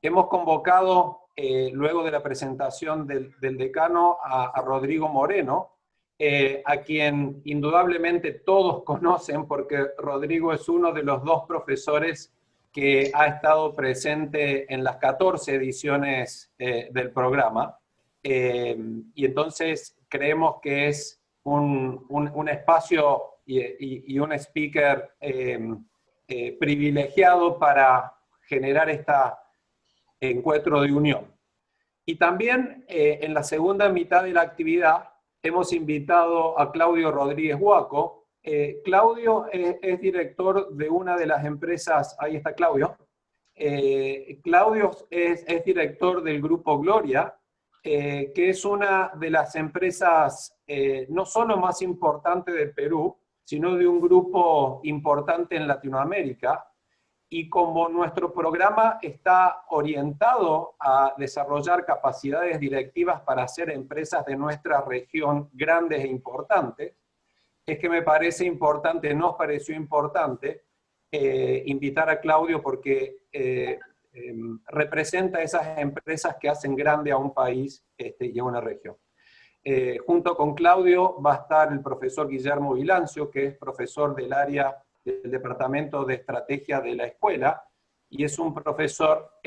hemos convocado, luego de la presentación del decano, a Rodrigo Moreno, a quien indudablemente todos conocen, porque Rodrigo es uno de los 2 profesores que ha estado presente en las 14 ediciones del programa. Y entonces creemos que es un espacio y un speaker privilegiado para generar este encuentro de unión. Y también en la segunda mitad de la actividad hemos invitado a Claudio Rodríguez Huaco. Claudio es director de una de las empresas, ahí está Claudio. Claudio es director del Grupo Gloria, que es una de las empresas no solo más importante del Perú, sino de un grupo importante en Latinoamérica. Y como nuestro programa está orientado a desarrollar capacidades directivas para hacer empresas de nuestra región grandes e importantes, es que me parece importante, nos pareció importante invitar a Claudio porque representa esas empresas que hacen grande a un país y a una región. Junto con Claudio va a estar el profesor Guillermo Vilancio, que es profesor del área del Departamento de Estrategia de la escuela, y es un profesor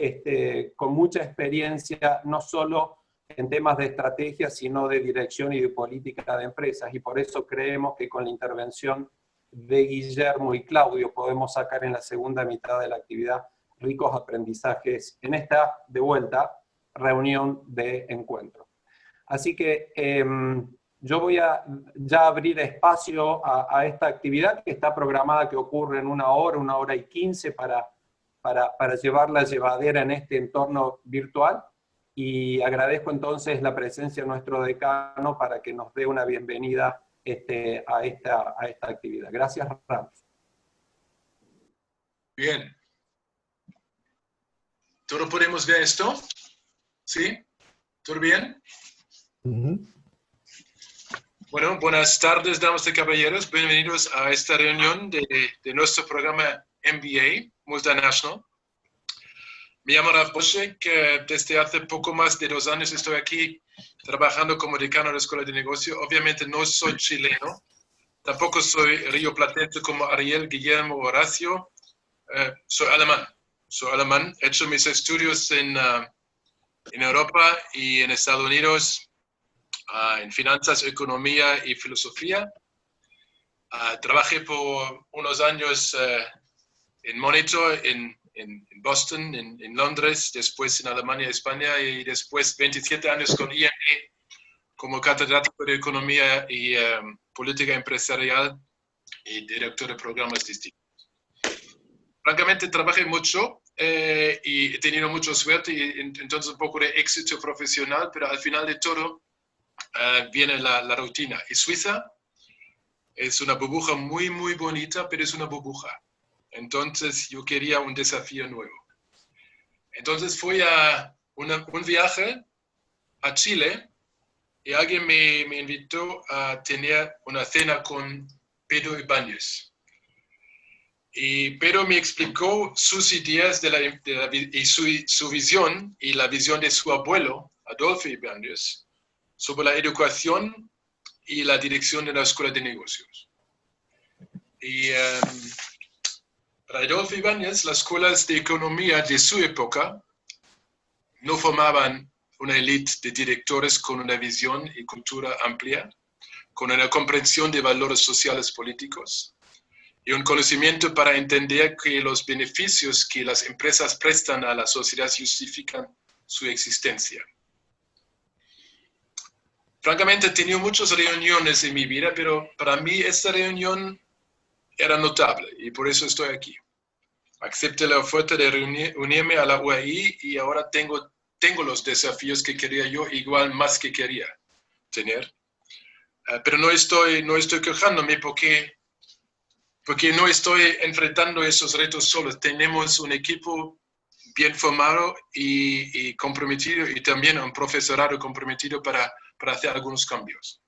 con mucha experiencia, no solo en temas de estrategia, sino de dirección y de política de empresas, y por eso creemos que con la intervención de Guillermo y Claudio podemos sacar en la segunda mitad de la actividad ricos aprendizajes en esta, de vuelta, reunión de encuentro. Así que yo voy a ya abrir espacio a esta actividad que está programada que ocurre en 1 hora y 15 para llevarla llevadera en este entorno virtual. Y agradezco entonces la presencia de nuestro decano para que nos dé una bienvenida a esta actividad. Gracias, Ramos. Bien. ¿Todos podemos ver esto? ¿Sí? ¿Todo bien? Bueno, buenas tardes, damas y caballeros. Bienvenidos a esta reunión de nuestro programa MBA, Multinational. Me llamo Ralf Boschek, desde hace poco más de 2 años estoy aquí trabajando como decano de la Escuela de Negocio. Obviamente no soy chileno, tampoco soy rioplatense como Ariel, Guillermo o Horacio. Soy alemán. He hecho mis estudios en Europa y en Estados Unidos, en finanzas, economía y filosofía. Trabajé por unos años en Monitor, en Boston, en Londres, después en Alemania, España, y después 27 años con ING como catedrático de Economía y Política Empresarial y director de programas distintos. Francamente, trabajé mucho y he tenido mucha suerte y entonces un poco de éxito profesional, pero al final de todo viene la rutina. Y Suiza es una burbuja muy, muy bonita, pero es una burbuja. Entonces yo quería un desafío nuevo. Entonces fui a un viaje a Chile y alguien me invitó a tener una cena con Pedro Ibáñez. Y Pedro me explicó sus ideas y su visión y la visión de su abuelo, Adolfo Ibáñez, sobre la educación y la dirección de la Escuela de Negocios. Y para Adolfo Ibáñez, las escuelas de economía de su época no formaban una élite de directores con una visión y cultura amplia, con una comprensión de valores sociales políticos y un conocimiento para entender que los beneficios que las empresas prestan a la sociedad justifican su existencia. Francamente, he tenido muchas reuniones en mi vida, pero para mí esta reunión era notable y por eso estoy aquí. Acepté la oferta de unirme a la UAI y ahora tengo los desafíos que quería yo, igual más que quería tener. Pero no estoy quejándome porque no estoy enfrentando esos retos solos. Tenemos un equipo bien formado y comprometido y también un profesorado comprometido para hacer algunos cambios.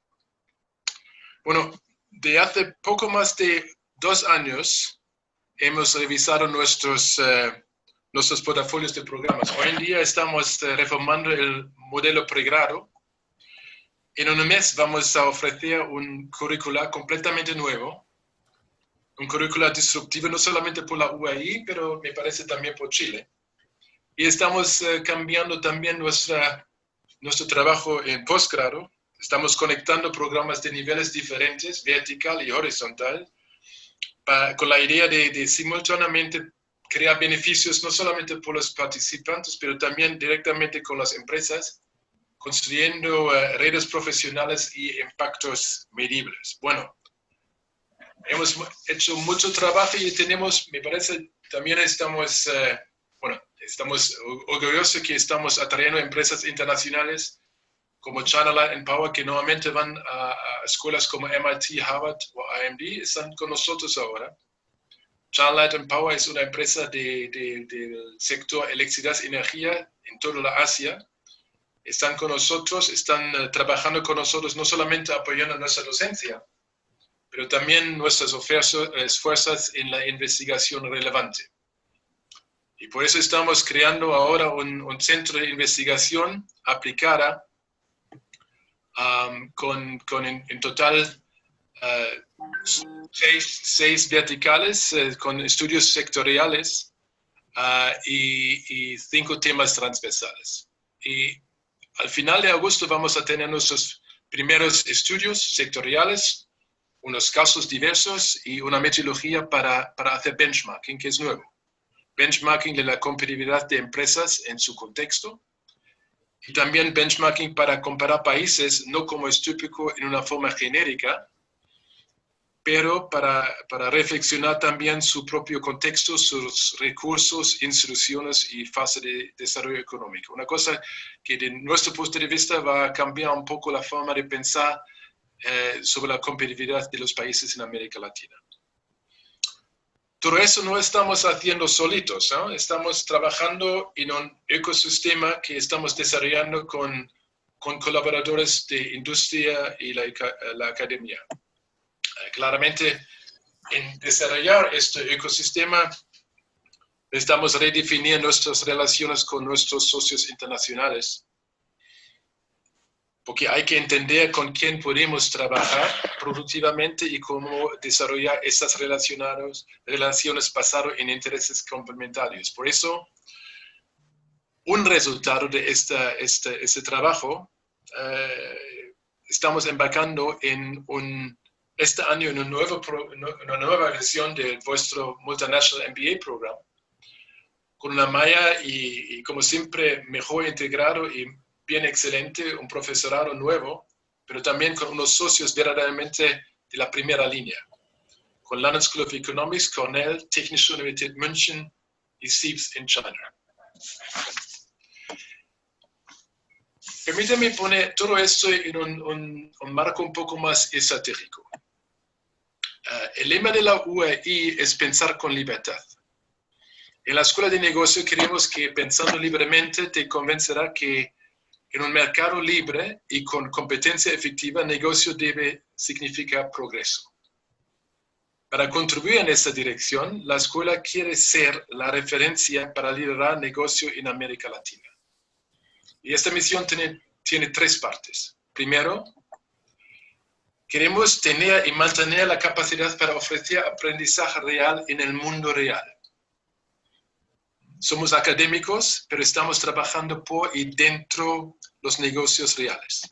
Bueno, de hace poco más de 2 años hemos revisado nuestros nuestros portafolios de programas. Hoy en día estamos reformando el modelo pregrado. En un mes vamos a ofrecer un currícula completamente nuevo, un currícula disruptivo no solamente por la UAI, pero me parece también por Chile. Y estamos cambiando también nuestro trabajo en posgrado. Estamos conectando programas de niveles diferentes, vertical y horizontal, con la idea de simultáneamente crear beneficios no solamente por los participantes, pero también directamente con las empresas, construyendo redes profesionales y impactos medibles. Bueno, hemos hecho mucho trabajo y tenemos, me parece, también estamos orgullosos que estamos atrayendo empresas internacionales como China Light & Power, que normalmente van a escuelas como MIT, Harvard o IMD, están con nosotros ahora. China Light & Power es una empresa del sector electricidad y energía en toda la Asia. Están con nosotros, están trabajando con nosotros, no solamente apoyando nuestra docencia, pero también nuestras esfuerzos en la investigación relevante. Y por eso estamos creando ahora un centro de investigación aplicada en total 6 verticales con estudios sectoriales y 5 temas transversales. Y al final de agosto vamos a tener nuestros primeros estudios sectoriales, unos casos diversos y una metodología para hacer benchmarking, que es nuevo. Benchmarking de la competitividad de empresas en su contexto y también benchmarking para comparar países, no como es típico en una forma genérica, pero para reflexionar también su propio contexto, sus recursos, instituciones y fase de desarrollo económico. Una cosa que de nuestro punto de vista va a cambiar un poco la forma de pensar sobre la competitividad de los países en América Latina. Todo eso no estamos haciendo solitos, ¿no? Estamos trabajando en un ecosistema que estamos desarrollando con colaboradores de industria y la academia. Claramente, en desarrollar este ecosistema, estamos redefiniendo nuestras relaciones con nuestros socios internacionales, porque hay que entender con quién podemos trabajar productivamente y cómo desarrollar esas relaciones basadas en intereses complementarios. Por eso, un resultado de este trabajo, estamos embarcando este año en una nueva versión de vuestro Multinational MBA Program, con una malla y como siempre, mejor integrado y bien excelente, un profesorado nuevo, pero también con unos socios verdaderamente de la primera línea, con London School of Economics, Cornell, Technische Universität München y CEIBS en China. Permítame poner todo esto en un marco un poco más esotérico. El lema de la UAI es pensar con libertad. En la Escuela de Negocio creemos que pensando libremente te convencerá que en un mercado libre y con competencia efectiva, negocio debe significar progreso. Para contribuir en esta dirección, la escuela quiere ser la referencia para liderar negocio en América Latina. Y esta misión tiene 3 partes. Primero, queremos tener y mantener la capacidad para ofrecer aprendizaje real en el mundo real. Somos académicos, pero estamos trabajando por y dentro los negocios reales.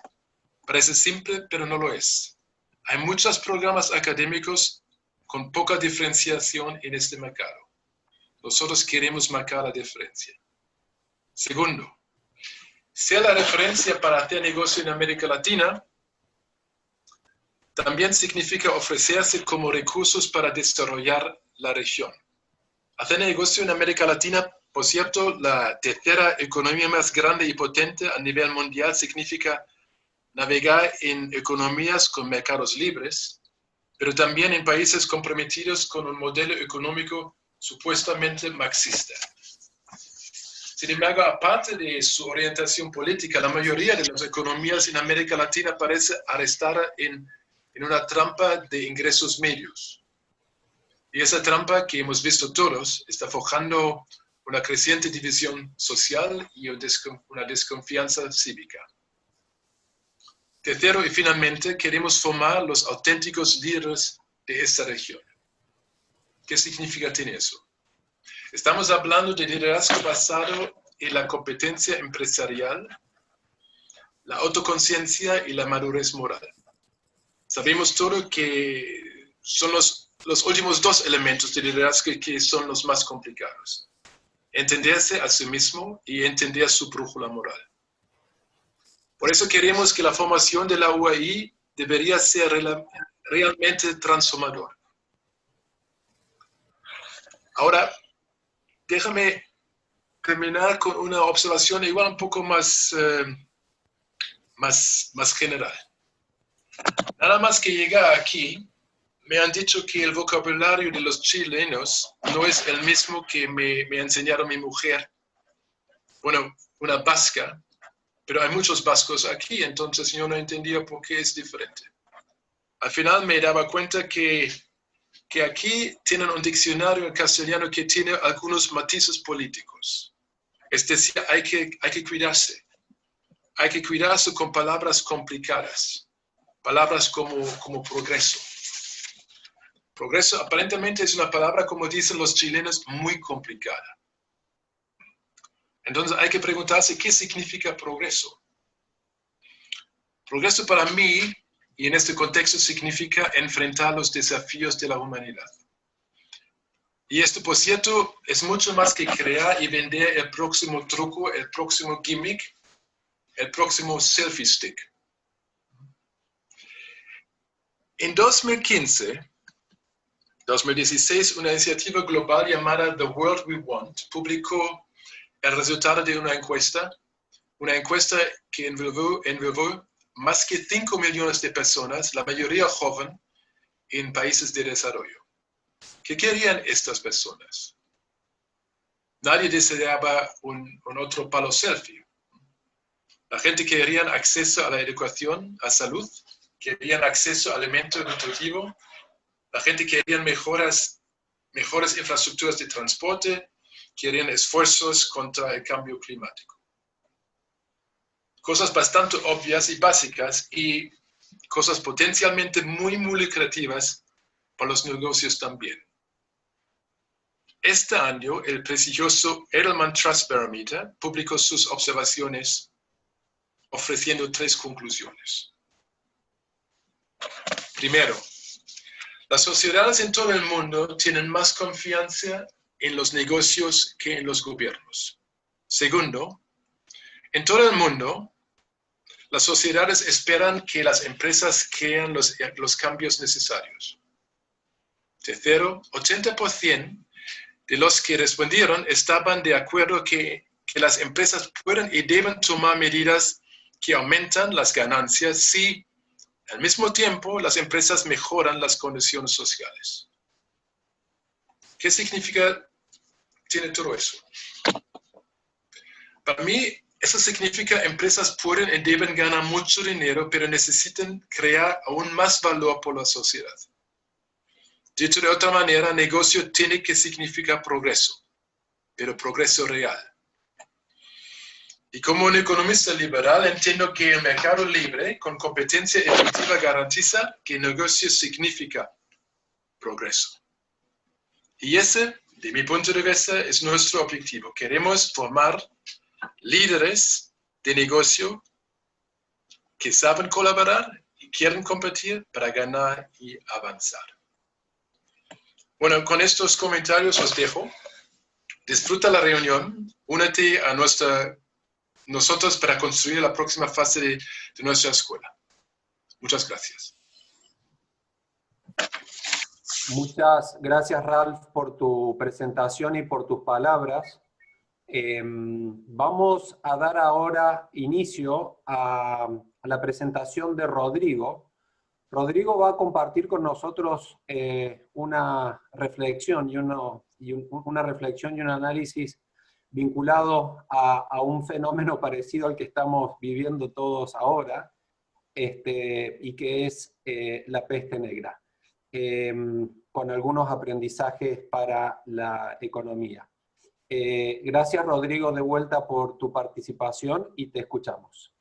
Parece simple, pero no lo es. Hay muchos programas académicos con poca diferenciación en este mercado. Nosotros queremos marcar la diferencia. Segundo, ser la referencia para hacer negocio en América Latina también significa ofrecerse como recursos para desarrollar la región. Hacer negocio en América Latina, por cierto, la tercera economía más grande y potente a nivel mundial, significa navegar en economías con mercados libres, pero también en países comprometidos con un modelo económico supuestamente marxista. Sin embargo, aparte de su orientación política, la mayoría de las economías en América Latina parece arrestada en una trampa de ingresos medios. Y esa trampa que hemos visto todos está forjando una creciente división social y una desconfianza cívica. Tercero, y finalmente, queremos formar los auténticos líderes de esta región. ¿Qué significa tener eso? Estamos hablando de liderazgo basado en la competencia empresarial, la autoconciencia y la madurez moral. Sabemos todo que son los últimos dos elementos de liderazgo que son los más complicados. Entenderse a sí mismo y entender su brújula moral. Por eso queremos que la formación de la UAI debería ser realmente transformadora. Ahora, déjame terminar con una observación igual un poco más general. Nada más que llegar aquí, me han dicho que el vocabulario de los chilenos no es el mismo que me enseñaron mi mujer. Bueno, una vasca, pero hay muchos vascos aquí, entonces yo no entendía por qué es diferente. Al final me daba cuenta que aquí tienen un diccionario en castellano que tiene algunos matices políticos. Es decir, hay que cuidarse. Hay que cuidarse con palabras complicadas. Palabras como progreso. Progreso aparentemente es una palabra, como dicen los chilenos, muy complicada. Entonces hay que preguntarse qué significa progreso. Progreso para mí, y en este contexto, significa enfrentar los desafíos de la humanidad. Y esto, por cierto, es mucho más que crear y vender el próximo truco, el próximo gimmick, el próximo selfie stick. En 2016, una iniciativa global llamada The World We Want publicó el resultado de una encuesta que envolvió más que 5 millones de personas, la mayoría joven, en países de desarrollo. ¿Qué querían estas personas? Nadie deseaba un otro palo selfie. La gente quería acceso a la educación, a salud, querían acceso a alimento nutritivo, la gente quería mejores infraestructuras de transporte, querían esfuerzos contra el cambio climático. Cosas bastante obvias y básicas y cosas potencialmente muy, muy lucrativas para los negocios también. Este año, el prestigioso Edelman Trust Barometer publicó sus observaciones ofreciendo 3 conclusiones. Primero, las sociedades en todo el mundo tienen más confianza en los negocios que en los gobiernos. Segundo, en todo el mundo, las sociedades esperan que las empresas creen los cambios necesarios. Tercero, 80% de los que respondieron estaban de acuerdo que las empresas pueden y deben tomar medidas que aumentan las ganancias si, al mismo tiempo, las empresas mejoran las condiciones sociales. ¿Qué significa tiene todo eso? Para mí, eso significa empresas pueden y deben ganar mucho dinero, pero necesitan crear aún más valor por la sociedad. Dicho de otra manera, negocio tiene que significar progreso, pero progreso real. Y como un economista liberal, entiendo que el mercado libre con competencia efectiva garantiza que negocio significa progreso. Y ese, de mi punto de vista, es nuestro objetivo. Queremos formar líderes de negocio que saben colaborar y quieren competir para ganar y avanzar. Bueno, con estos comentarios os dejo. Disfruta la reunión, únete a nosotros para construir la próxima fase de nuestra escuela. Muchas gracias. Muchas gracias, Ralph, por tu presentación y por tus palabras. Vamos a dar ahora inicio a la presentación de Rodrigo. Rodrigo va a compartir con nosotros una reflexión y un análisis vinculado a un fenómeno parecido al que estamos viviendo todos ahora, y que es la peste negra, con algunos aprendizajes para la economía. Gracias, Rodrigo, de vuelta por tu participación y te escuchamos.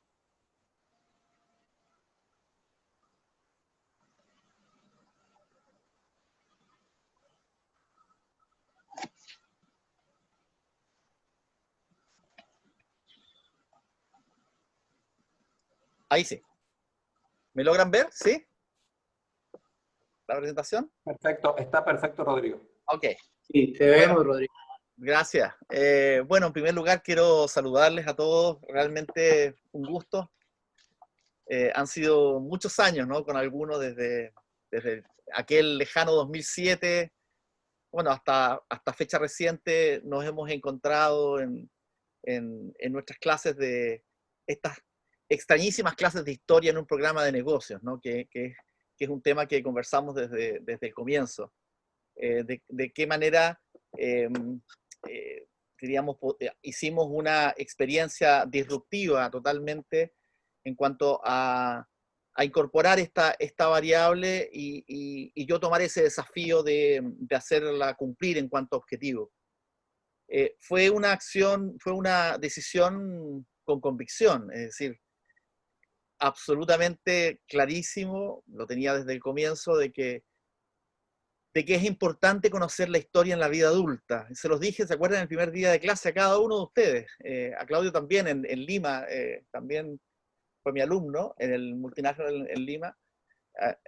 Ahí sí. ¿Me logran ver? ¿Sí? ¿La presentación? Perfecto, está perfecto, Rodrigo. Ok. Sí, te vemos, Rodrigo. Gracias. Bueno, en primer lugar quiero saludarles a todos. Realmente un gusto. Han sido muchos años, ¿no? Con algunos desde aquel lejano 2007, bueno, hasta fecha reciente nos hemos encontrado en nuestras clases de estas extrañísimas clases de historia en un programa de negocios, ¿no? que es un tema que conversamos desde el comienzo. De qué manera, diríamos, hicimos una experiencia disruptiva totalmente en cuanto a incorporar esta variable y yo tomar ese desafío de hacerla cumplir en cuanto a objetivo. Fue una acción, fue una decisión con convicción, es decir, absolutamente clarísimo, lo tenía desde el comienzo, de que es importante conocer la historia en la vida adulta. Se los dije, ¿se acuerdan? El primer día de clase a cada uno de ustedes, a Claudio también en Lima, también fue mi alumno en el Multinational en Lima,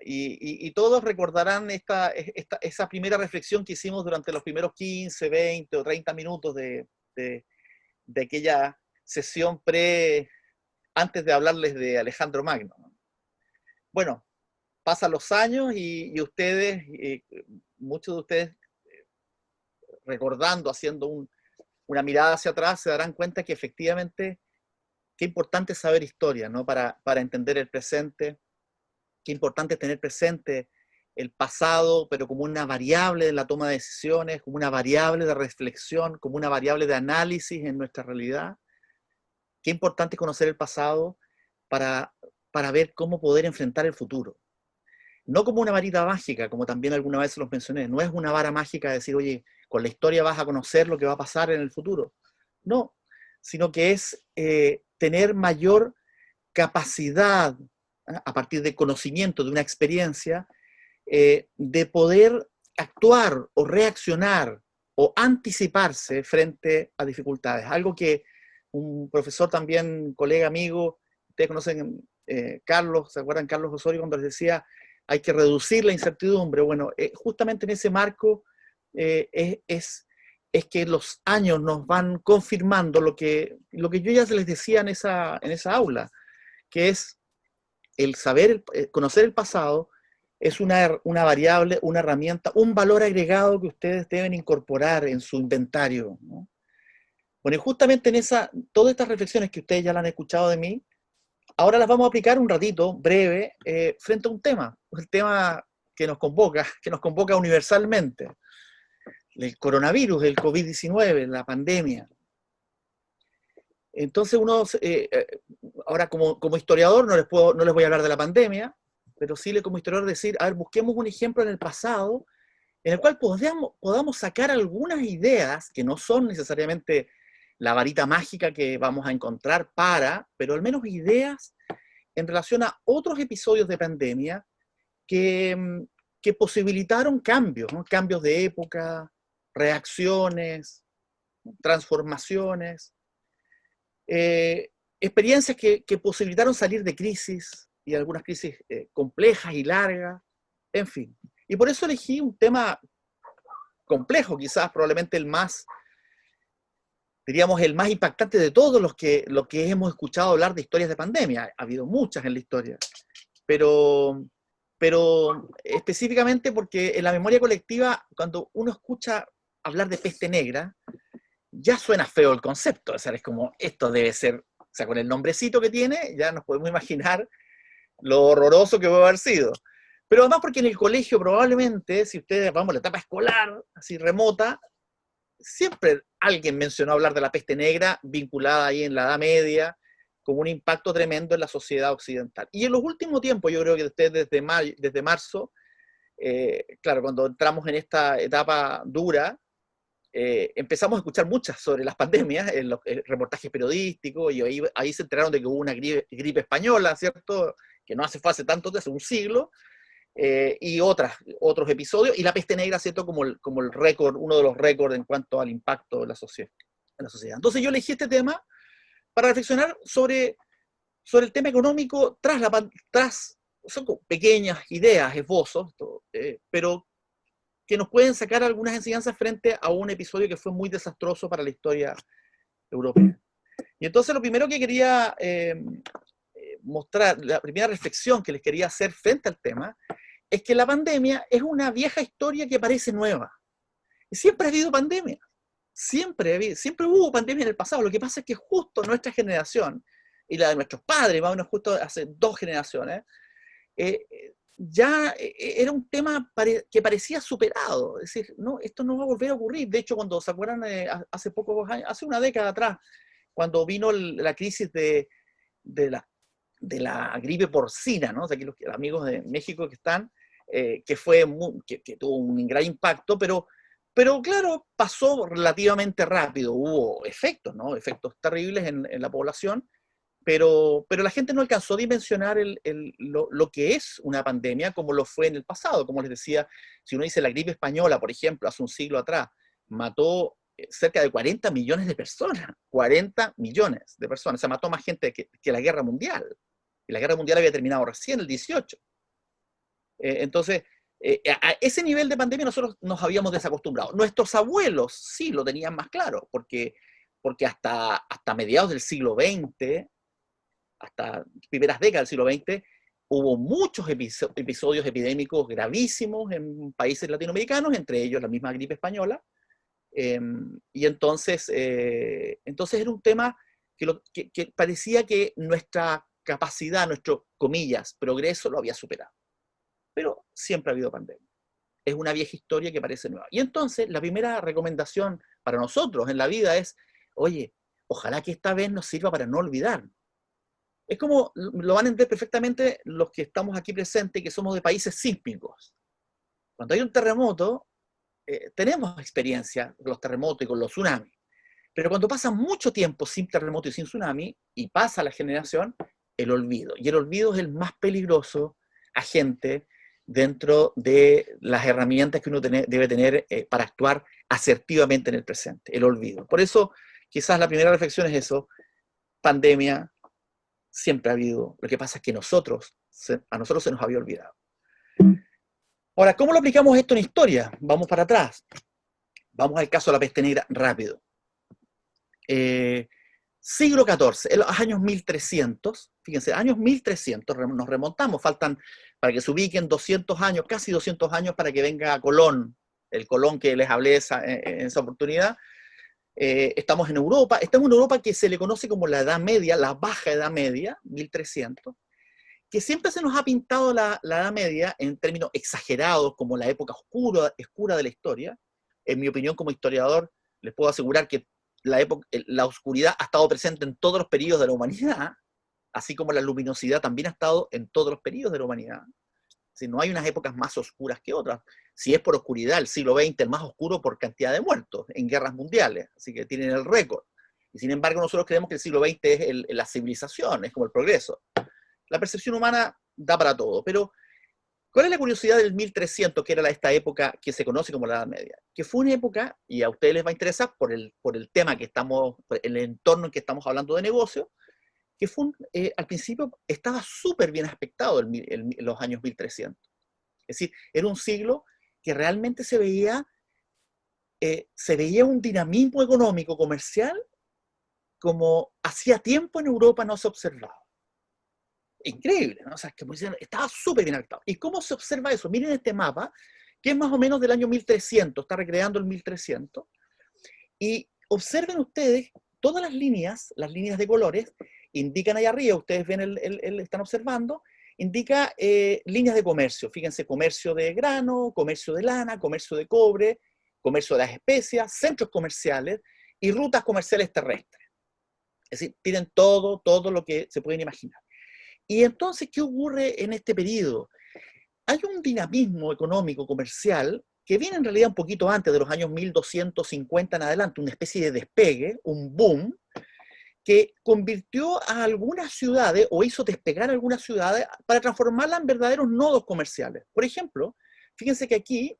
y todos recordarán esa primera reflexión que hicimos durante los primeros 15, 20 o 30 minutos de aquella sesión antes de hablarles de Alejandro Magno. Bueno, pasan los años y ustedes, muchos de ustedes, recordando, haciendo una mirada hacia atrás, se darán cuenta que efectivamente qué importante es saber historia, ¿no? Para entender el presente, qué importante es tener presente el pasado, pero como una variable de la toma de decisiones, como una variable de reflexión, como una variable de análisis en nuestra realidad. Qué importante es conocer el pasado para ver cómo poder enfrentar el futuro. No como una varita mágica, como también alguna vez los mencioné. No es una vara mágica de decir, oye, con la historia vas a conocer lo que va a pasar en el futuro. No, sino que es tener mayor capacidad, a partir de conocimiento, de una experiencia, de poder actuar o reaccionar o anticiparse frente a dificultades. Algo que un profesor también, colega, amigo, ustedes conocen, Carlos, ¿se acuerdan? Carlos Osorio, cuando les decía, hay que reducir la incertidumbre. Bueno, justamente en ese marco es que los años nos van confirmando lo que yo ya les decía en esa aula, que es el saber, conocer el pasado, es una variable, una herramienta, un valor agregado que ustedes deben incorporar en su inventario, ¿no? Bueno, y justamente en todas estas reflexiones que ustedes ya las han escuchado de mí, ahora las vamos a aplicar un ratito, breve, frente a un tema, el tema que nos convoca universalmente, el coronavirus, el COVID-19, la pandemia. Entonces ahora como historiador no les voy a hablar de la pandemia, pero sí como historiador decir, a ver, busquemos un ejemplo en el pasado en el cual podamos sacar algunas ideas que no son necesariamente la varita mágica que vamos a encontrar pero al menos ideas en relación a otros episodios de pandemia que posibilitaron cambios, ¿no? Cambios de época, reacciones, transformaciones, experiencias que posibilitaron salir de crisis, y algunas crisis complejas y largas, en fin. Y por eso elegí un tema complejo, quizás probablemente el más impactante de todos los que hemos escuchado hablar de historias de pandemia. Ha habido muchas en la historia, pero específicamente porque en la memoria colectiva, cuando uno escucha hablar de peste negra, ya suena feo el concepto. O sea, es como, esto debe ser, o sea, con el nombrecito que tiene, ya nos podemos imaginar lo horroroso que puede haber sido. Pero además porque en el colegio probablemente, si ustedes vamos a la etapa escolar, así remota, siempre alguien mencionó hablar de la peste negra vinculada ahí en la Edad Media, con un impacto tremendo en la sociedad occidental. Y en los últimos tiempos, yo creo que ustedes desde marzo, claro, cuando entramos en esta etapa dura, empezamos a escuchar muchas sobre las pandemias en los reportajes periodísticos, y ahí se enteraron de que hubo una gripe española, ¿cierto? Que no fue hace tanto, hace un siglo, y otros episodios, y la peste negra, ¿cierto? Como el récord, uno de los récords en cuanto al impacto de la sociedad. Entonces yo elegí este tema para reflexionar sobre el tema económico son pequeñas ideas, esbozos, pero que nos pueden sacar algunas enseñanzas frente a un episodio que fue muy desastroso para la historia europea. Y entonces lo primero que quería mostrar, la primera reflexión que les quería hacer frente al tema, es que la pandemia es una vieja historia que parece nueva. Y siempre ha habido pandemia. Siempre hubo pandemia en el pasado. Lo que pasa es que justo nuestra generación, y la de nuestros padres, más o menos justo hace 2 generaciones, ya era un tema que parecía superado. Es decir, no, esto no va a volver a ocurrir. De hecho, cuando se acuerdan, hace pocos años, hace una década atrás, cuando vino la crisis de la gripe porcina, ¿no? O sea, aquí los amigos de México que están, que tuvo un gran impacto, pero claro, pasó relativamente rápido. Hubo efectos, ¿no? Efectos terribles en la población, pero la gente no alcanzó a dimensionar lo que es una pandemia como lo fue en el pasado. Como les decía, si uno dice la gripe española, por ejemplo, hace un siglo atrás, mató cerca de 40 millones de personas. 40 millones de personas. O sea, mató más gente que la Guerra Mundial. Y la Guerra Mundial había terminado recién el 18. Entonces, a ese nivel de pandemia nosotros nos habíamos desacostumbrado. Nuestros abuelos sí lo tenían más claro, porque hasta mediados del siglo XX, hasta primeras décadas del siglo XX, hubo muchos episodios epidémicos gravísimos en países latinoamericanos, entre ellos la misma gripe española, y entonces era un tema que parecía que nuestra capacidad, nuestro, comillas, progreso lo había superado. Pero siempre ha habido pandemia. Es una vieja historia que parece nueva. Y entonces la primera recomendación para nosotros en la vida es, oye, ojalá que esta vez nos sirva para no olvidar. Es como, lo van a entender perfectamente los que estamos aquí presentes, que somos de países sísmicos. Cuando hay un terremoto, tenemos experiencia con los terremotos y con los tsunamis. Pero cuando pasa mucho tiempo sin terremoto y sin tsunami, y pasa la generación, el olvido. Y el olvido es el más peligroso agente dentro de las herramientas que uno debe tener para actuar asertivamente en el presente, el olvido. Por eso, quizás la primera reflexión es eso: pandemia siempre ha habido, lo que pasa es que a nosotros se nos había olvidado. Ahora, ¿cómo lo aplicamos esto en historia? Vamos para atrás. Vamos al caso de la peste negra rápido. Siglo XIV, en los años 1300, fíjense, años 1300, nos remontamos, faltan, para que se ubiquen, 200 años, casi 200 años para que venga Colón, el Colón que les hablé en esa oportunidad. Estamos en Europa que se le conoce como la Edad Media, la Baja Edad Media, 1300, que siempre se nos ha pintado la Edad Media en términos exagerados como la época oscura de la historia. En mi opinión como historiador, les puedo asegurar que la oscuridad ha estado presente en todos los periodos de la humanidad, así como la luminosidad también ha estado en todos los periodos de la humanidad. Si no hay unas épocas más oscuras que otras. Si es por oscuridad, el siglo XX el más oscuro por cantidad de muertos en guerras mundiales, así que tienen el récord. Y sin embargo nosotros creemos que el siglo XX es la civilización, es como el progreso. La percepción humana da para todo, pero ¿cuál es la curiosidad del 1300, que era esta época que se conoce como la Edad Media? Que fue una época, y a ustedes les va a interesar por el tema que estamos, por el entorno en que estamos hablando de negocio, que al principio estaba súper bien aspectado en los años 1300. Es decir, era un siglo que realmente se veía un dinamismo económico, comercial, como hacía tiempo en Europa no se observaba. Increíble, ¿no? O sea, que estaba súper bien aspectado. ¿Y cómo se observa eso? Miren este mapa, que es más o menos del año 1300, está recreando el 1300, y observen ustedes, todas las líneas de colores, indican ahí arriba, ustedes ven están observando, indica líneas de comercio. Fíjense, comercio de grano, comercio de lana, comercio de cobre, comercio de las especias, centros comerciales y rutas comerciales terrestres. Es decir, tienen todo lo que se pueden imaginar. Y entonces, ¿qué ocurre en este periodo? Hay un dinamismo económico, comercial, que viene en realidad un poquito antes de los años 1250 en adelante, una especie de despegue, un boom, que convirtió a algunas ciudades, o hizo despegar a algunas ciudades para transformarlas en verdaderos nodos comerciales. Por ejemplo, fíjense que aquí,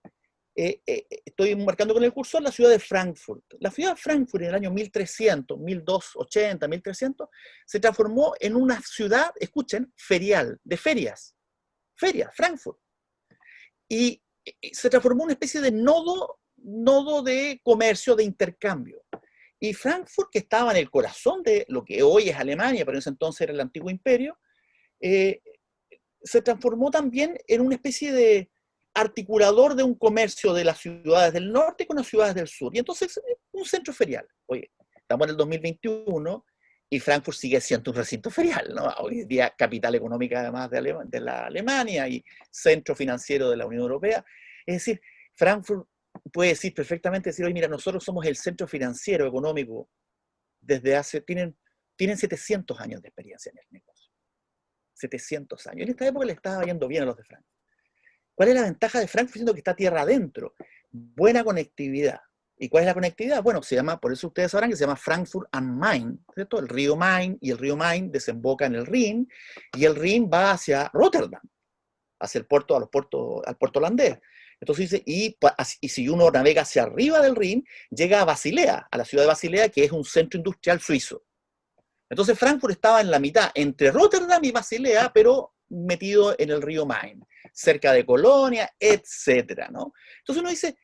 estoy marcando con el cursor la ciudad de Frankfurt. La ciudad de Frankfurt en el año 1300, 1280, 1300, se transformó en una ciudad, escuchen, ferial, de ferias. Ferias, Frankfurt. Y se transformó en una especie de nodo de comercio, de intercambio. Y Frankfurt, que estaba en el corazón de lo que hoy es Alemania, pero en ese entonces era el antiguo imperio, se transformó también en una especie de articulador de un comercio de las ciudades del norte con las ciudades del sur. Y entonces, un centro ferial. Oye, estamos en el 2021 y Frankfurt sigue siendo un recinto ferial, ¿no? Hoy en día capital económica además de la Alemania y centro financiero de la Unión Europea. Es decir, Frankfurt puede decir perfectamente, decir, oye, mira, nosotros somos el centro financiero económico desde hace, tienen 700 años de experiencia en el negocio. 700 años. En esta época le estaba yendo bien a los de Frankfurt. ¿Cuál es la ventaja de Frankfurt siendo que está tierra adentro? Buena conectividad. ¿Y cuál es la conectividad? Bueno, se llama, por eso ustedes sabrán que se llama Frankfurt am Main, ¿cierto? El río Main, y el río Main desemboca en el Rin, y el Rin va hacia Rotterdam, hacia el puerto, al puerto holandés. Entonces dice, y si uno navega hacia arriba del Rin, llega a Basilea, a la ciudad de Basilea, que es un centro industrial suizo. Entonces Frankfurt estaba en la mitad, entre Rotterdam y Basilea, pero metido en el río Main, cerca de Colonia, etcétera, ¿no? Entonces uno dice,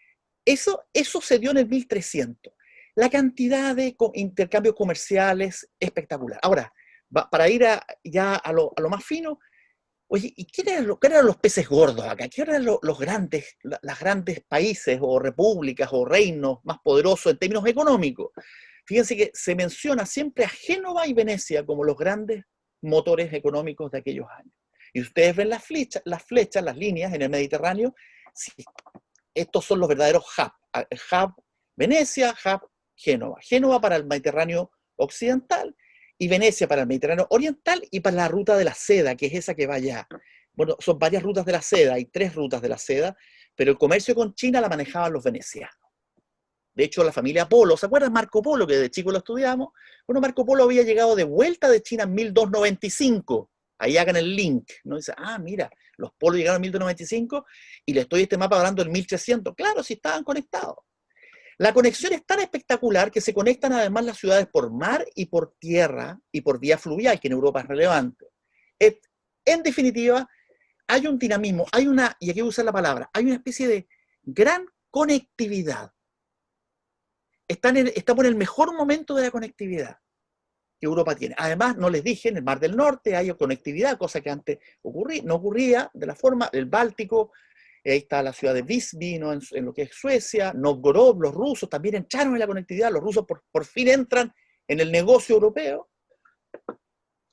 eso se dio en el 1300. La cantidad de intercambios comerciales espectacular. Ahora, para ir ya a lo más fino, oye, ¿y qué eran los peces gordos acá? ¿Qué eran los grandes países o repúblicas o reinos más poderosos en términos económicos? Fíjense que se menciona siempre a Génova y Venecia como los grandes motores económicos de aquellos años. Y ustedes ven las flechas, las líneas en el Mediterráneo, sí, estos son los verdaderos hub. Hub Venecia, hub Génova. Génova para el Mediterráneo occidental, y Venecia para el Mediterráneo oriental y para la ruta de la seda, que es esa que va allá. Bueno, son varias rutas de la seda, hay 3 rutas de la seda, pero el comercio con China la manejaban los venecianos. De hecho, la familia Polo, ¿se acuerdan Marco Polo, que de chico lo estudiamos? Bueno, Marco Polo había llegado de vuelta de China en 1295. Ahí hagan el link, ¿no? Dice, mira, los Polos llegaron en 1295 y le estoy este mapa hablando en 1300. Claro, sí estaban conectados. La conexión es tan espectacular que se conectan además las ciudades por mar y por tierra y por vía fluvial, que en Europa es relevante. En definitiva, hay un dinamismo, y aquí voy a usar la palabra, hay una especie de gran conectividad. Estamos en el mejor momento de la conectividad que Europa tiene. Además, no les dije, en el Mar del Norte hay conectividad, cosa que antes no ocurría de la forma, el Báltico. Ahí está la ciudad de Visby, ¿no? en lo que es Suecia, Novgorod, los rusos también entraron en la conectividad, los rusos por fin entran en el negocio europeo,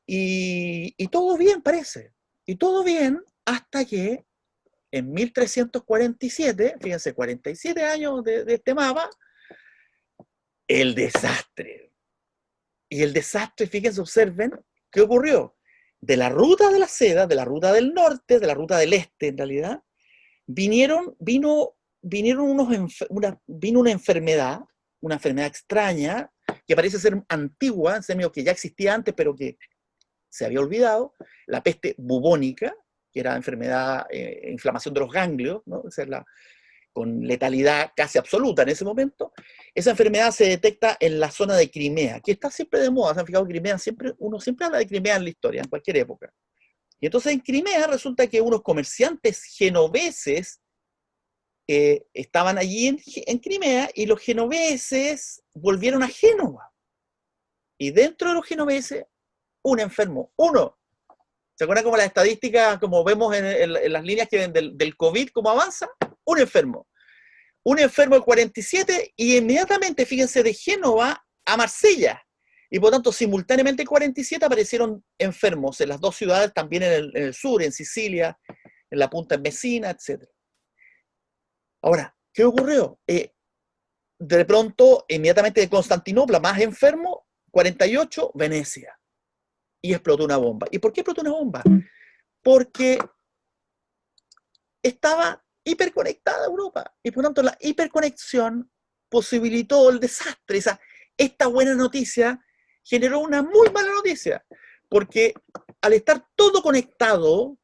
y todo bien parece, y todo bien hasta que en 1347, fíjense, 47 años de este mapa, el desastre. Y el desastre, fíjense, observen, ¿qué ocurrió? De la ruta de la seda, de la ruta del norte, de la ruta del este en realidad, vino una enfermedad extraña, que parece ser antigua, en términos que ya existía antes, pero que se había olvidado, la peste bubónica, que era enfermedad, inflamación de los ganglios, ¿no? O sea, con letalidad casi absoluta en ese momento. Esa enfermedad se detecta en la zona de Crimea, que está siempre de moda. ¿Se han fijado? Crimea, uno siempre habla de Crimea en la historia, en cualquier época. Y entonces en Crimea resulta que unos comerciantes genoveses estaban allí en Crimea, y los genoveses volvieron a Génova. Y dentro de los genoveses, un enfermo, uno. ¿Se acuerdan como las estadísticas, como vemos en las líneas que ven del COVID, cómo avanza? Un enfermo. Un enfermo del 47, y inmediatamente, fíjense, de Génova a Marsella. Y por tanto, simultáneamente en 47 aparecieron enfermos en las 2 ciudades, también en el sur, en Sicilia, en la punta en Messina, etc. Ahora, ¿qué ocurrió? De pronto, inmediatamente de Constantinopla, más enfermo, 48, Venecia. Y explotó una bomba. ¿Y por qué explotó una bomba? Porque estaba hiperconectada a Europa. Y por lo tanto la hiperconexión posibilitó el desastre. Esta buena noticia generó una muy mala noticia, porque al estar todo conectado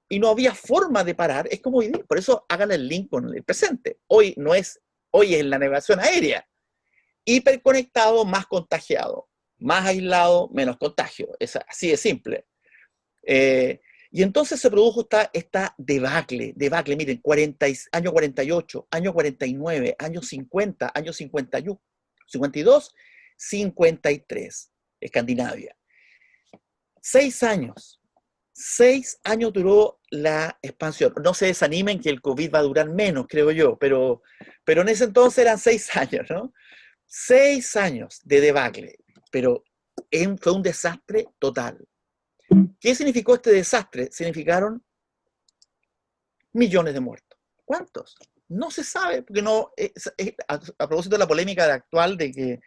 y no había forma de parar, es como hoy día. Por eso hagan el link con el presente. Hoy es la navegación aérea. Hiperconectado más contagiado. Más aislado, menos contagio. Es así de simple. Y entonces se produjo esta debacle, miren, año 48, año 49, año 50, año 51, 52, 53, Escandinavia. 6 años duró la expansión. No se desanimen que el COVID va a durar menos, creo yo, pero en ese entonces eran 6 años, ¿no? 6 años de debacle, pero fue un desastre total. ¿Qué significó este desastre? Significaron millones de muertos. ¿Cuántos? No se sabe, porque a propósito de la polémica actual de que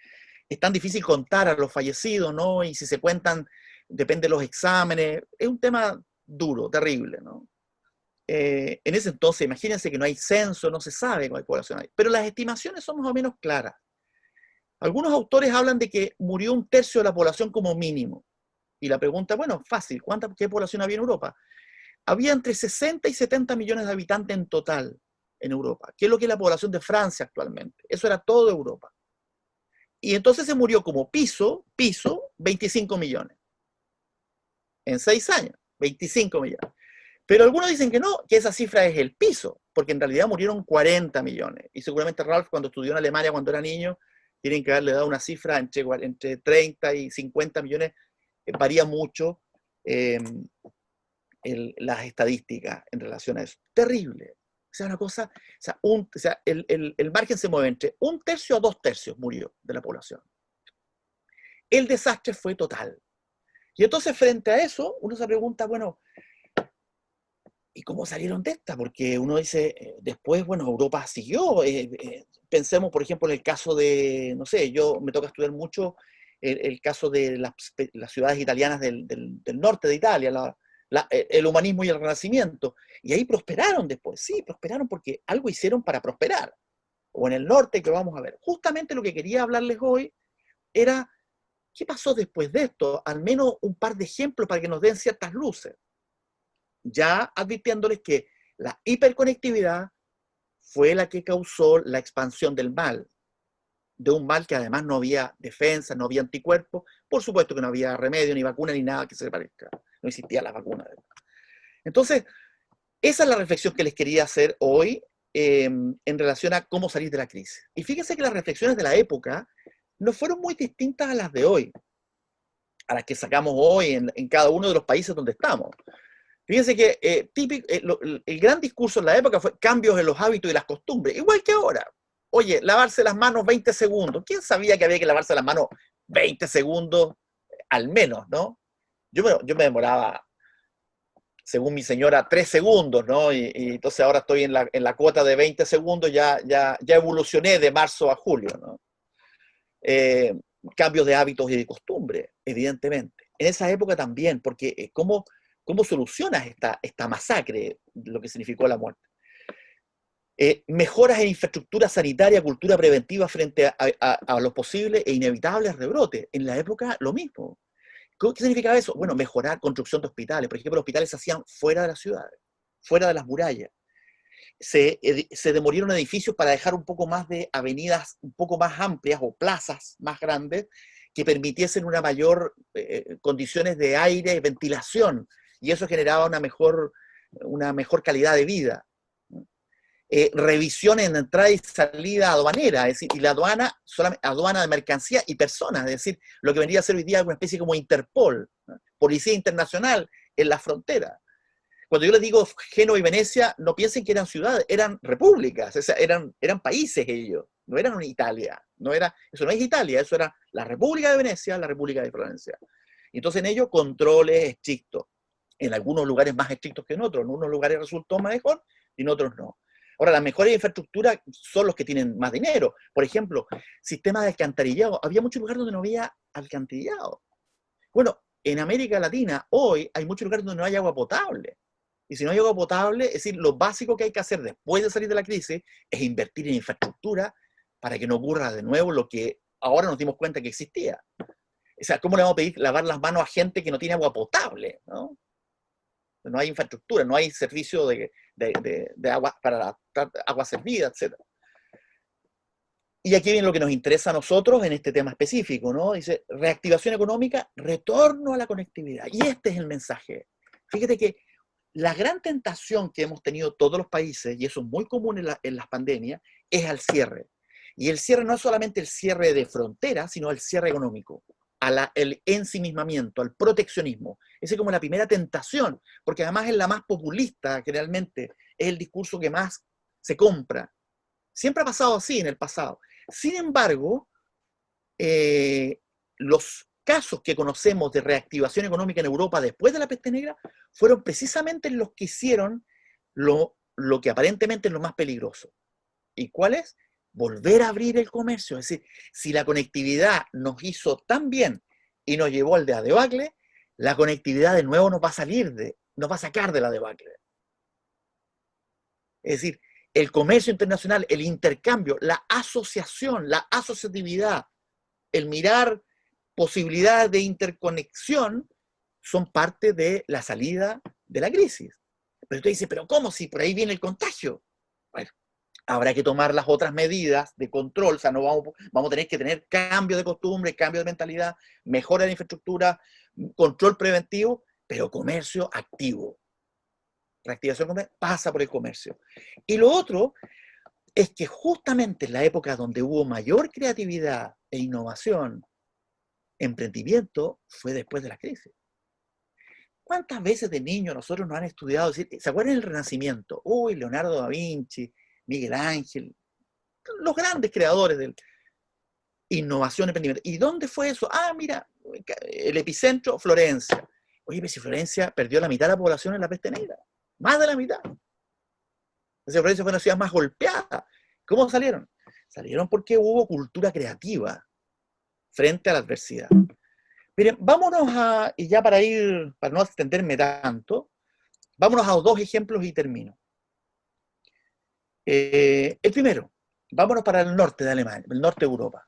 es tan difícil contar a los fallecidos, ¿no? Y si se cuentan, depende de los exámenes. Es un tema duro, terrible, ¿no? En ese entonces, imagínense que no hay censo, no se sabe cuánta población hay. Pero las estimaciones son más o menos claras. Algunos autores hablan de que murió 1/3 de la población como mínimo. Y la pregunta, bueno, fácil, ¿qué población había en Europa? Había entre 60 y 70 millones de habitantes en total en Europa, que es lo que es la población de Francia actualmente. Eso era todo Europa. Y entonces se murió como piso, 25 millones. En 6 años, 25 millones. Pero algunos dicen que no, que esa cifra es el piso, porque en realidad murieron 40 millones. Y seguramente Ralph, cuando estudió en Alemania, cuando era niño, tienen que haberle dado una cifra entre 30 y 50 millones. Varía mucho las estadísticas en relación a eso. Terrible. O sea, una cosa, el margen se mueve entre 1/3 a 2/3 murió de la población. El desastre fue total. Y entonces, frente a eso, uno se pregunta, bueno, ¿y cómo salieron de esta? Porque uno dice, después, bueno, Europa siguió. Pensemos, por ejemplo, en el caso de, no sé, me toca estudiar mucho el caso de las ciudades italianas del norte de Italia, el humanismo y el renacimiento. Y ahí prosperaron después. Sí, prosperaron porque algo hicieron para prosperar. O en el norte, que vamos a ver. Justamente lo que quería hablarles hoy era, ¿qué pasó después de esto? Al menos un par de ejemplos para que nos den ciertas luces. Ya advirtiéndoles que la hiperconectividad fue la que causó la expansión del mal, de un mal que además no había defensa, no había anticuerpos, por supuesto que no había remedio, ni vacuna, ni nada que se le parezca, no existía la vacuna. Entonces, esa es la reflexión que les quería hacer hoy en relación a cómo salir de la crisis. Y fíjense que las reflexiones de la época no fueron muy distintas a las de hoy, a las que sacamos hoy en cada uno de los países donde estamos. Fíjense que el gran discurso en la época fue cambios en los hábitos y las costumbres, igual que ahora. Oye, lavarse las manos 20 segundos. ¿Quién sabía que había que lavarse las manos 20 segundos al menos, no? Yo me demoraba, según mi señora, 3 segundos, ¿no? Y entonces ahora estoy en la cuota de 20 segundos, ya evolucioné de marzo a julio, ¿no? Cambios de hábitos y de costumbres, evidentemente. En esa época también, porque ¿cómo solucionas esta masacre, lo que significó la muerte? Mejoras en infraestructura sanitaria, cultura preventiva frente a los posibles e inevitables rebrotes. En la época, lo mismo. ¿Qué significaba eso? Bueno, mejorar construcción de hospitales. Por ejemplo, los hospitales se hacían fuera de las ciudades, fuera de las murallas. Se demolieron edificios para dejar un poco más de avenidas un poco más amplias o plazas más grandes que permitiesen una mayor condiciones de aire y ventilación, y eso generaba una mejor calidad de vida. Revisiones en entrada y salida aduanera, es decir, y la aduana, solamente aduana de mercancía y personas, es decir, lo que vendría a ser hoy día una especie como Interpol, ¿no? Policía internacional en la frontera. Cuando yo les digo Génova y Venecia, no piensen que eran ciudades, eran repúblicas, o sea, eran países ellos, no eran una Italia, eso no es Italia, eso era la República de Venecia, la República de Florencia. Entonces en ellos controles estrictos, en algunos lugares más estrictos que en otros, en unos lugares resultó mejor y en otros no. Ahora, las mejores infraestructuras son los que tienen más dinero. Por ejemplo, sistemas de alcantarillado. Había muchos lugares donde no había alcantarillado. Bueno, en América Latina hoy hay muchos lugares donde no hay agua potable. Y si no hay agua potable, es decir, lo básico que hay que hacer después de salir de la crisis es invertir en infraestructura para que no ocurra de nuevo lo que ahora nos dimos cuenta que existía. O sea, ¿cómo le vamos a pedir lavar las manos a gente que no tiene agua potable? ¿No? No hay infraestructura, no hay servicio de agua para agua servida, etc. Y aquí viene lo que nos interesa a nosotros en este tema específico, ¿no? Dice, reactivación económica, retorno a la conectividad. Y este es el mensaje. Fíjate que la gran tentación que hemos tenido todos los países, y eso es muy común en las pandemias, es al cierre. Y el cierre no es solamente el cierre de fronteras, sino el cierre económico, el ensimismamiento, al proteccionismo. Esa es como la primera tentación, porque además es la más populista, generalmente, es el discurso que más se compra. Siempre ha pasado así en el pasado. Sin embargo, los casos que conocemos de reactivación económica en Europa después de la peste negra fueron precisamente los que hicieron lo que aparentemente es lo más peligroso. ¿Y cuál es? Volver a abrir el comercio. Es decir, si la conectividad nos hizo tan bien y nos llevó al de la debacle, la conectividad de nuevo nos va a sacar de la debacle. Es decir, el comercio internacional, el intercambio, la asociación, la asociatividad, el mirar posibilidades de interconexión son parte de la salida de la crisis. Pero usted dice, ¿pero cómo? Si por ahí viene el contagio. Bueno, habrá que tomar las otras medidas de control, o sea, no vamos a tener que tener cambio de costumbre, cambio de mentalidad, mejora de infraestructura, control preventivo, pero comercio activo. Reactivación pasa por el comercio. Y lo otro es que justamente en la época donde hubo mayor creatividad e innovación, emprendimiento, fue después de la crisis. ¿Cuántas veces de niños nosotros nos han estudiado? ¿Se acuerdan del Renacimiento? Uy, Leonardo da Vinci, Miguel Ángel, los grandes creadores de innovación, emprendimiento. ¿Y dónde fue eso? Ah, mira, el epicentro, Florencia. Oye, pero si Florencia perdió la mitad de la población en la peste negra, más de la mitad. Entonces Florencia fue una ciudad más golpeada. ¿Cómo salieron? Salieron porque hubo cultura creativa frente a la adversidad. Miren, vámonos y ya para no extenderme tanto, vámonos a dos ejemplos y termino. El primero, vámonos para el norte de Alemania, el norte de Europa.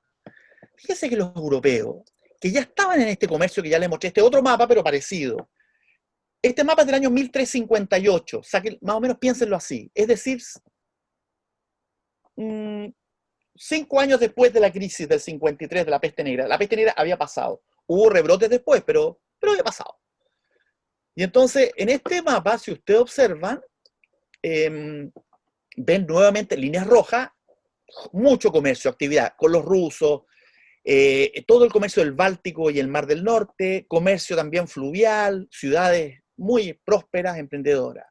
Fíjense que los europeos, que ya estaban en este comercio que ya les mostré, este otro mapa, pero parecido. Este mapa es del año 1358, más o menos piénsenlo así. Es decir, 5 años después de la crisis del 53, de la peste negra había pasado. Hubo rebrotes después, pero había pasado. Y entonces, en este mapa, si ustedes observan, ven nuevamente líneas rojas, mucho comercio, actividad con los rusos, todo el comercio del Báltico y el Mar del Norte, comercio también fluvial, ciudades muy prósperas, emprendedoras.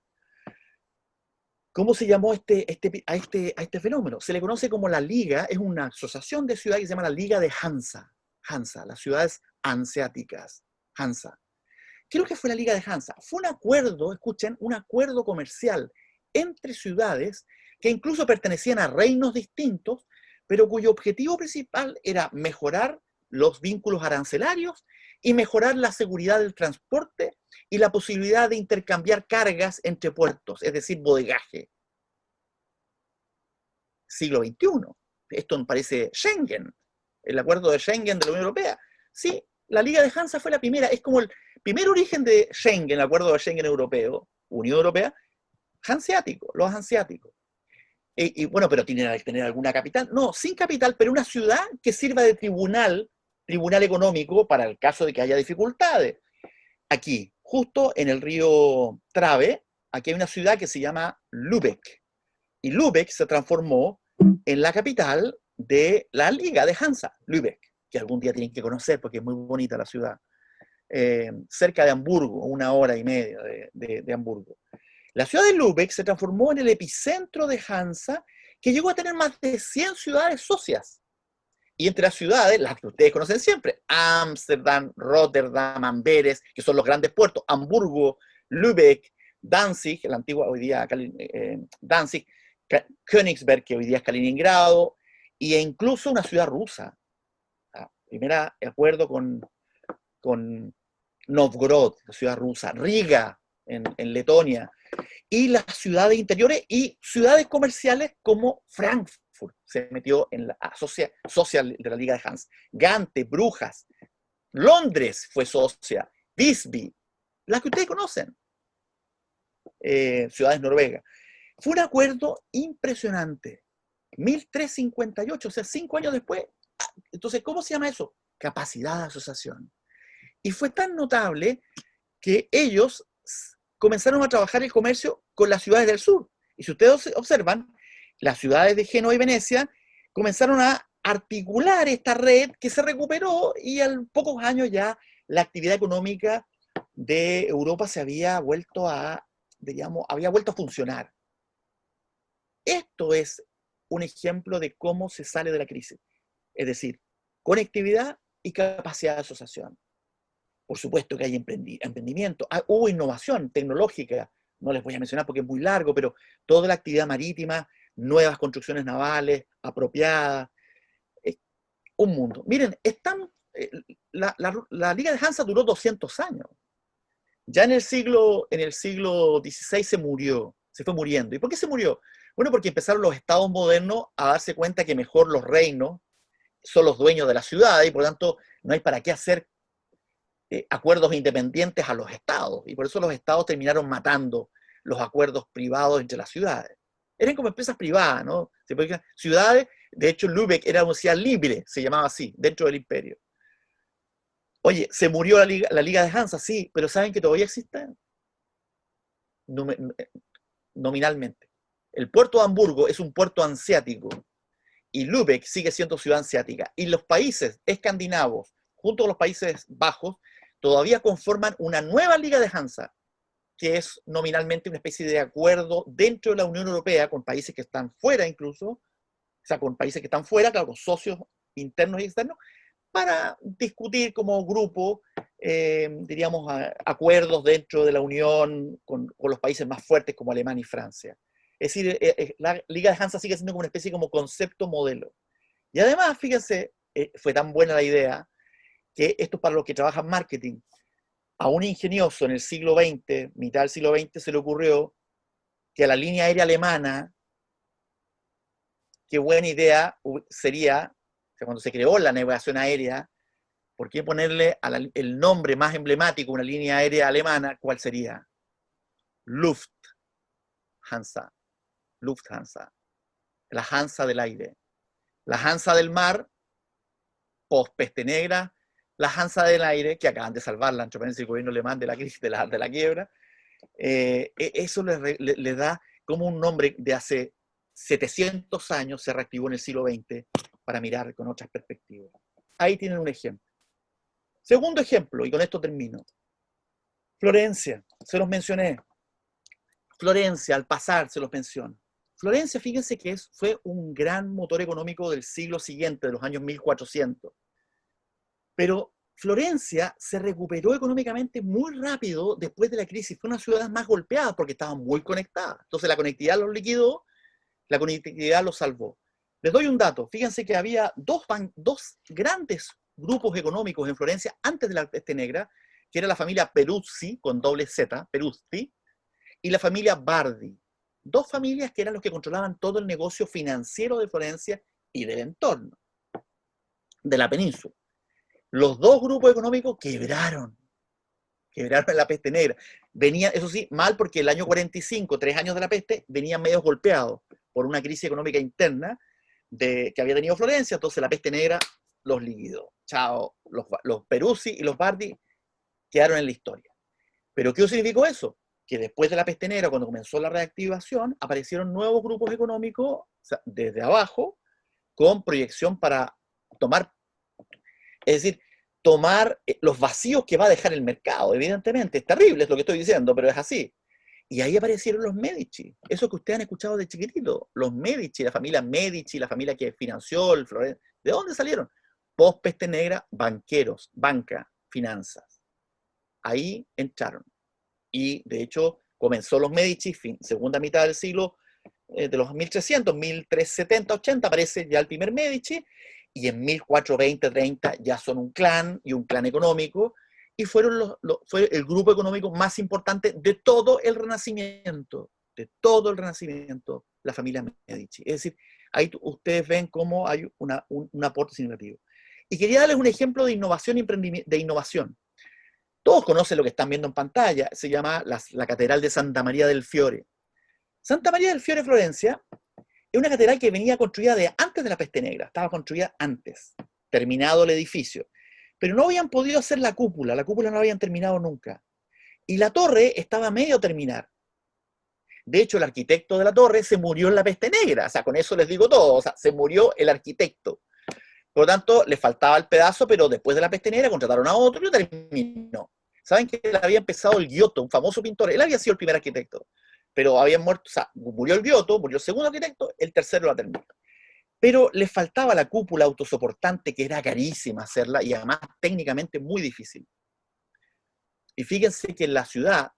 ¿Cómo se llamó a este fenómeno? Se le conoce como la Liga, es una asociación de ciudades que se llama la Liga de Hansa, las ciudades hanseáticas, Hansa. ¿Qué es lo que fue la Liga de Hansa? Fue un acuerdo, escuchen, un acuerdo comercial entre ciudades que incluso pertenecían a reinos distintos, pero cuyo objetivo principal era mejorar los vínculos arancelarios y mejorar la seguridad del transporte y la posibilidad de intercambiar cargas entre puertos, es decir, bodegaje. Siglo XXI. Esto me parece Schengen, el acuerdo de Schengen de la Unión Europea. Sí, la Liga de Hansa fue la primera, es como el primer origen de Schengen, el acuerdo de Schengen europeo, Unión Europea, hanseático, los hanseáticos. Y bueno, pero tienen que tener alguna capital. No, sin capital, pero una ciudad que sirva de tribunal económico para el caso de que haya dificultades. Aquí, justo en el río Trave, aquí hay una ciudad que se llama Lübeck. Y Lübeck se transformó en la capital de la Liga de Hansa, Lübeck, que algún día tienen que conocer porque es muy bonita la ciudad. Cerca de Hamburgo, 1 hora y media de Hamburgo. La ciudad de Lübeck se transformó en el epicentro de Hansa, que llegó a tener más de 100 ciudades socias. Y entre las ciudades, las que ustedes conocen siempre, Ámsterdam, Rotterdam, Amberes, que son los grandes puertos, Hamburgo, Lübeck, Danzig, la antigua hoy día Danzig, Königsberg, que hoy día es Kaliningrado, e incluso una ciudad rusa. Primera acuerdo con Novgorod, la ciudad rusa, Riga, en Letonia. y las ciudades interiores y ciudades comerciales como Frankfurt se metió en la socia de la Liga de Hansa. Gante, Brujas, Londres fue socia, Visby, las que ustedes conocen, ciudades noruegas. Fue un acuerdo impresionante, 1358, o sea, 5 años después. Entonces, ¿cómo se llama eso? Capacidad de asociación. Y fue tan notable que ellos comenzaron a trabajar el comercio con las ciudades del sur. Y si ustedes observan, las ciudades de Génova y Venecia comenzaron a articular esta red que se recuperó y en pocos años ya la actividad económica de Europa se había vuelto a, digamos, había vuelto a funcionar. Esto es un ejemplo de cómo se sale de la crisis. Es decir, conectividad y capacidad de asociación. Por supuesto que hay emprendimiento, hubo innovación tecnológica, no les voy a mencionar porque es muy largo, pero toda la actividad marítima, nuevas construcciones navales apropiadas, un mundo. Miren, la Liga de Hansa duró 200 años. Ya en el siglo XVI se fue muriendo. ¿Y por qué se murió? Bueno, porque empezaron los estados modernos a darse cuenta que mejor los reinos son los dueños de la ciudad y por lo tanto no hay para qué hacer acuerdos independientes a los estados, y por eso los estados terminaron matando los acuerdos privados entre las ciudades. Eran como empresas privadas, ¿no? Ciudades, de hecho Lübeck era una ciudad libre, se llamaba así, dentro del imperio. Oye, se murió la Liga de Hansa, sí, pero ¿saben que todavía existe? Nominalmente. El puerto de Hamburgo es un puerto hanseático, y Lübeck sigue siendo ciudad hanseática. Y los países escandinavos, junto a los Países Bajos, todavía conforman una nueva Liga de Hansa, que es nominalmente una especie de acuerdo dentro de la Unión Europea con países que están fuera incluso, o sea, con países que están fuera, claro, con socios internos y externos, para discutir como grupo, diríamos, acuerdos dentro de la Unión con los países más fuertes como Alemania y Francia. Es decir, la Liga de Hansa sigue siendo como una especie como concepto modelo. Y además, fíjense, fue tan buena la idea que esto es para los que trabajan marketing. A un ingenioso en el siglo XX, mitad del siglo XX, se le ocurrió que a la línea aérea alemana, qué buena idea sería, o sea, cuando se creó la navegación aérea, ¿por qué ponerle el nombre más emblemático a una línea aérea alemana? ¿Cuál sería? Lufthansa. Lufthansa. La Hansa del aire. La Hansa del mar, post peste negra, la Hansa del aire, que acaban de salvarla, entre paréntesis, el gobierno alemán de la crisis, de la quiebra, eso le da como un nombre de hace 700 años, se reactivó en el siglo XX para mirar con otras perspectivas. Ahí tienen un ejemplo. Segundo ejemplo, y con esto termino. Florencia, se los mencioné. Florencia, al pasar, se los menciono. Florencia, fíjense que fue un gran motor económico del siglo siguiente, de los años 1400. Pero Florencia se recuperó económicamente muy rápido después de la crisis. Fue una ciudad más golpeada porque estaban muy conectadas. Entonces la conectividad los liquidó, la conectividad los salvó. Les doy un dato. Fíjense que había dos grandes grupos económicos en Florencia antes de la peste negra, que era la familia Peruzzi, con doble Z, Peruzzi, y la familia Bardi. Dos familias que eran los que controlaban todo el negocio financiero de Florencia y del entorno, de la península. Los dos grupos económicos quebraron en la peste negra. Venían, eso sí, mal porque el año 45, 3 años de la peste, venían medio golpeados por una crisis económica interna que había tenido Florencia, entonces la peste negra los liquidó. Chao, los Peruzzi y los Bardi quedaron en la historia. ¿Pero qué significó eso? Que después de la peste negra, cuando comenzó la reactivación, aparecieron nuevos grupos económicos, o sea, desde abajo, con proyección para tomar, es decir, tomar los vacíos que va a dejar el mercado, evidentemente. Es terrible, es lo que estoy diciendo, pero es así. Y ahí aparecieron los Medici, eso que ustedes han escuchado de chiquitito, los Medici, la familia que financió el Florencia. ¿De dónde salieron? Post peste negra, banqueros, banca, finanzas. Ahí entraron. Y de hecho comenzó los Medici, segunda mitad del siglo, de los 1300, 1370, 80, aparece ya el primer Medici, y en 1420, 30 ya son un clan, y un clan económico, y fue el grupo económico más importante de todo el Renacimiento. durante todo el Renacimiento la familia Medici. Es decir, ahí ustedes ven cómo hay un aporte significativo. Y quería darles un ejemplo de innovación y de innovación. Todos conocen lo que están viendo en pantalla, se llama la Catedral de Santa María del Fiore. Santa María del Fiore, Florencia, es una catedral que venía construida antes de la Peste Negra, estaba construida antes, terminado el edificio. Pero no habían podido hacer la cúpula no la habían terminado nunca. Y la torre estaba a medio terminar. De hecho, el arquitecto de la torre se murió en la Peste Negra, o sea, con eso les digo todo, o sea, se murió el arquitecto. Por lo tanto, le faltaba el pedazo, pero después de la Peste Negra contrataron a otro y lo terminó. ¿Saben que él había empezado el Giotto, un famoso pintor? Él había sido el primer arquitecto, pero habían muerto, o sea, murió el Giotto, murió el segundo arquitecto, el tercero lo terminó. Pero le faltaba la cúpula autosoportante, que era carísima hacerla y además técnicamente muy difícil. Y fíjense que en la ciudad,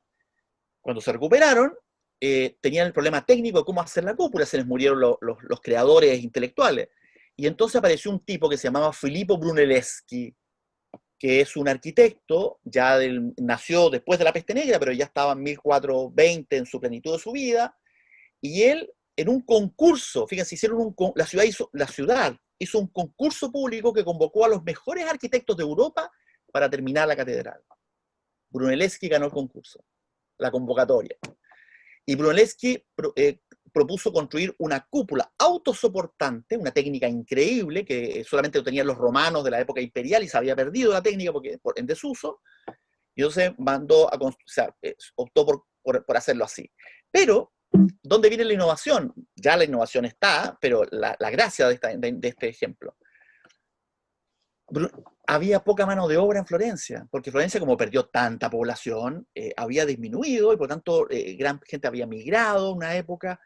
cuando se recuperaron, tenían el problema técnico de cómo hacer la cúpula, se les murieron los creadores intelectuales. Y entonces apareció un tipo que se llamaba Filippo Brunelleschi, que es un arquitecto, nació después de la Peste Negra, pero ya estaba en 1420 en su plenitud de su vida, y él, en un concurso, fíjense, la ciudad hizo un concurso público que convocó a los mejores arquitectos de Europa para terminar la catedral. Brunelleschi ganó el concurso, la convocatoria. Y Brunelleschi propuso construir una cúpula autosoportante, una técnica increíble que solamente lo tenían los romanos de la época imperial y se había perdido la técnica en desuso, y entonces optó por hacerlo así. Pero, ¿dónde viene la innovación? Ya la innovación está, pero la gracia de este ejemplo. Había poca mano de obra en Florencia, porque Florencia, como perdió tanta población, había disminuido y por tanto gran gente había migrado en una época.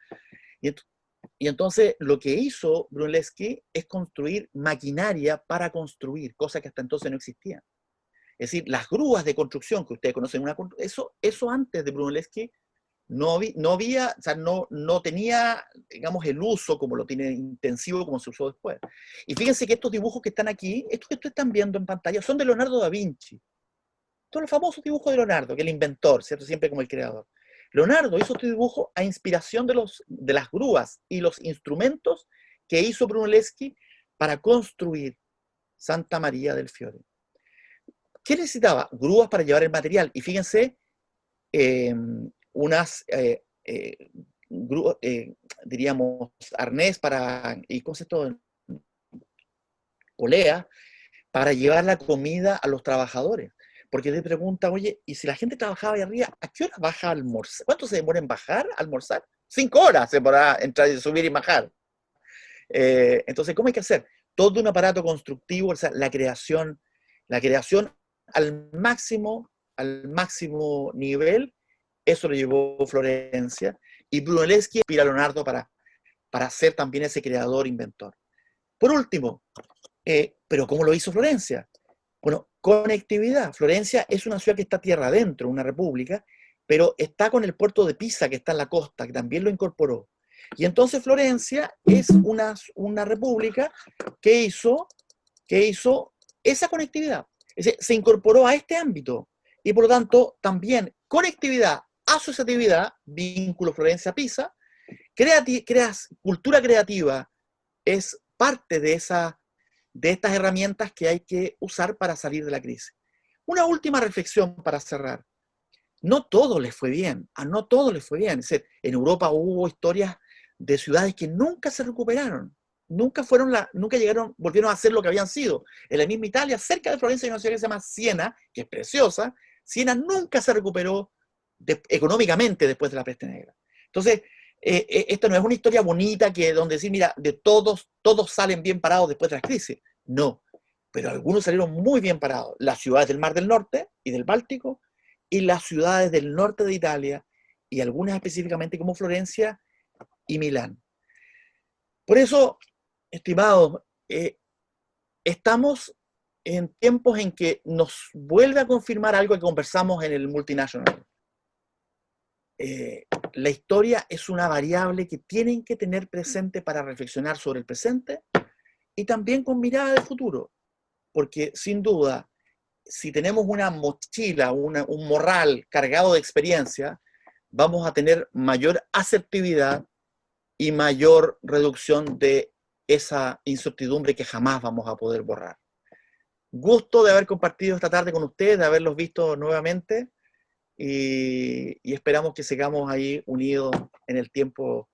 Y entonces lo que hizo Brunelleschi es construir maquinaria para construir, cosa que hasta entonces no existía. Es decir, las grúas de construcción que ustedes conocen, eso antes de Brunelleschi no había, o sea, no tenía, digamos, el uso como lo tiene intensivo como se usó después. Y fíjense que estos dibujos que están aquí, estos que ustedes están viendo en pantalla, son de Leonardo da Vinci. Son los famosos dibujos de Leonardo, que es el inventor, ¿cierto? Siempre como el creador. Leonardo hizo este dibujo a inspiración de las grúas y los instrumentos que hizo Brunelleschi para construir Santa María del Fiore. ¿Qué necesitaba? Grúas para llevar el material. Y fíjense, diríamos, arnés y ¿cómo se llama? Polea, para llevar la comida a los trabajadores. Porque te pregunta, oye, ¿y si la gente trabajaba ahí arriba, a qué hora baja a almorzar? ¿Cuánto se demora en bajar a almorzar? 5 horas se demora entrar y subir y bajar. Entonces, ¿cómo hay que hacer? Todo un aparato constructivo, o sea, la creación al máximo nivel, eso lo llevó Florencia, y Brunelleschi inspira a Leonardo para ser también ese creador, inventor. Por último, ¿pero cómo lo hizo Florencia? Bueno, conectividad. Florencia es una ciudad que está tierra adentro, una república, pero está con el puerto de Pisa, que está en la costa, que también lo incorporó. Y entonces Florencia es una república que hizo esa conectividad. Es decir, se incorporó a este ámbito. Y por lo tanto, también conectividad, asociatividad, vínculo Florencia-Pisa, cultura creativa es parte de estas herramientas que hay que usar para salir de la crisis. Una última reflexión para cerrar. No todo les fue bien, no todo les fue bien. Es decir, en Europa hubo historias de ciudades que nunca se recuperaron, nunca volvieron a ser lo que habían sido. En la misma Italia, cerca de Florencia, hay una ciudad que se llama Siena, que es preciosa. Siena nunca se recuperó económicamente después de la Peste Negra. Entonces, esta no es una historia bonita donde decir, mira, de todos salen bien parados después de la crisis. No, pero algunos salieron muy bien parados. Las ciudades del Mar del Norte y del Báltico, y las ciudades del norte de Italia, y algunas específicamente como Florencia y Milán. Por eso, estimados, estamos en tiempos en que nos vuelve a confirmar algo que conversamos en el Multinational. La historia es una variable que tienen que tener presente para reflexionar sobre el presente y también con mirada de futuro, porque sin duda, si tenemos una mochila, un morral cargado de experiencia, vamos a tener mayor asertividad y mayor reducción de esa incertidumbre que jamás vamos a poder borrar. Gusto de haber compartido esta tarde con ustedes, de haberlos visto nuevamente, y esperamos que sigamos ahí unidos en el tiempo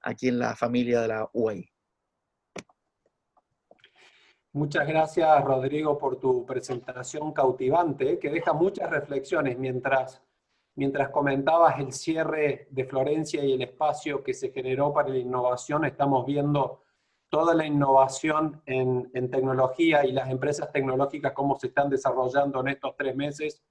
aquí en la familia de la UAI. Muchas gracias, Rodrigo, por tu presentación cautivante, que deja muchas reflexiones mientras comentabas el cierre de Florencia y el espacio que se generó para la innovación. Estamos viendo toda la innovación en tecnología y las empresas tecnológicas, cómo se están desarrollando en estos 3 meses.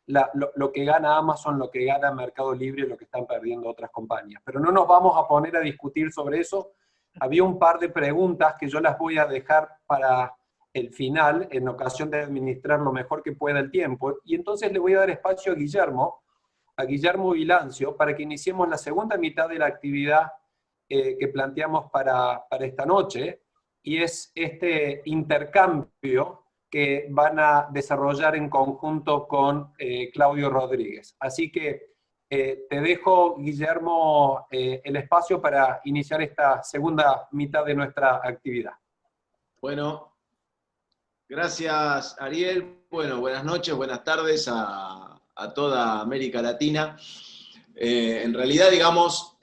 Lo que gana Amazon, lo que gana Mercado Libre, lo que están perdiendo otras compañías. Pero no nos vamos a poner a discutir sobre eso. Había un par de preguntas que yo las voy a dejar para el final, en ocasión de administrar lo mejor que pueda el tiempo. Y entonces le voy a dar espacio a Guillermo Vilancio, para que iniciemos la segunda mitad de la actividad que planteamos para esta noche, y es este intercambio que van a desarrollar en conjunto con Claudio Rodríguez. Así que te dejo, Guillermo, el espacio para iniciar esta segunda mitad de nuestra actividad. Bueno, gracias, Ariel. Bueno, buenas noches, buenas tardes a toda América Latina. En realidad, digamos,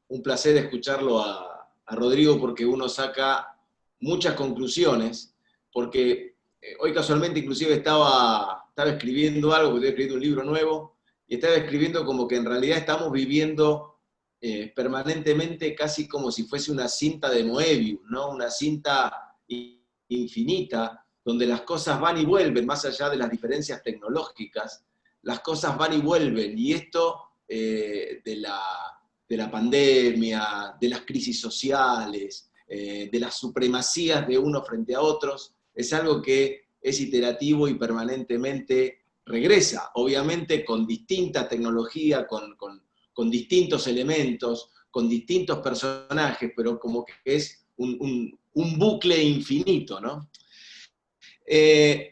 un placer escucharlo a Rodrigo, porque uno saca muchas conclusiones, porque hoy casualmente inclusive estaba escribiendo algo, porque estoy escribiendo un libro nuevo, y estaba escribiendo como que en realidad estamos viviendo permanentemente casi como si fuese una cinta de Moebius, ¿no? Una cinta infinita, donde las cosas van y vuelven, más allá de las diferencias tecnológicas, las cosas van y vuelven, y esto de la pandemia, de las crisis sociales, de las supremacías de unos frente a otros, es algo que es iterativo y permanentemente regresa, obviamente con distinta tecnología, con distintos elementos, con distintos personajes, pero como que es un bucle infinito, ¿no?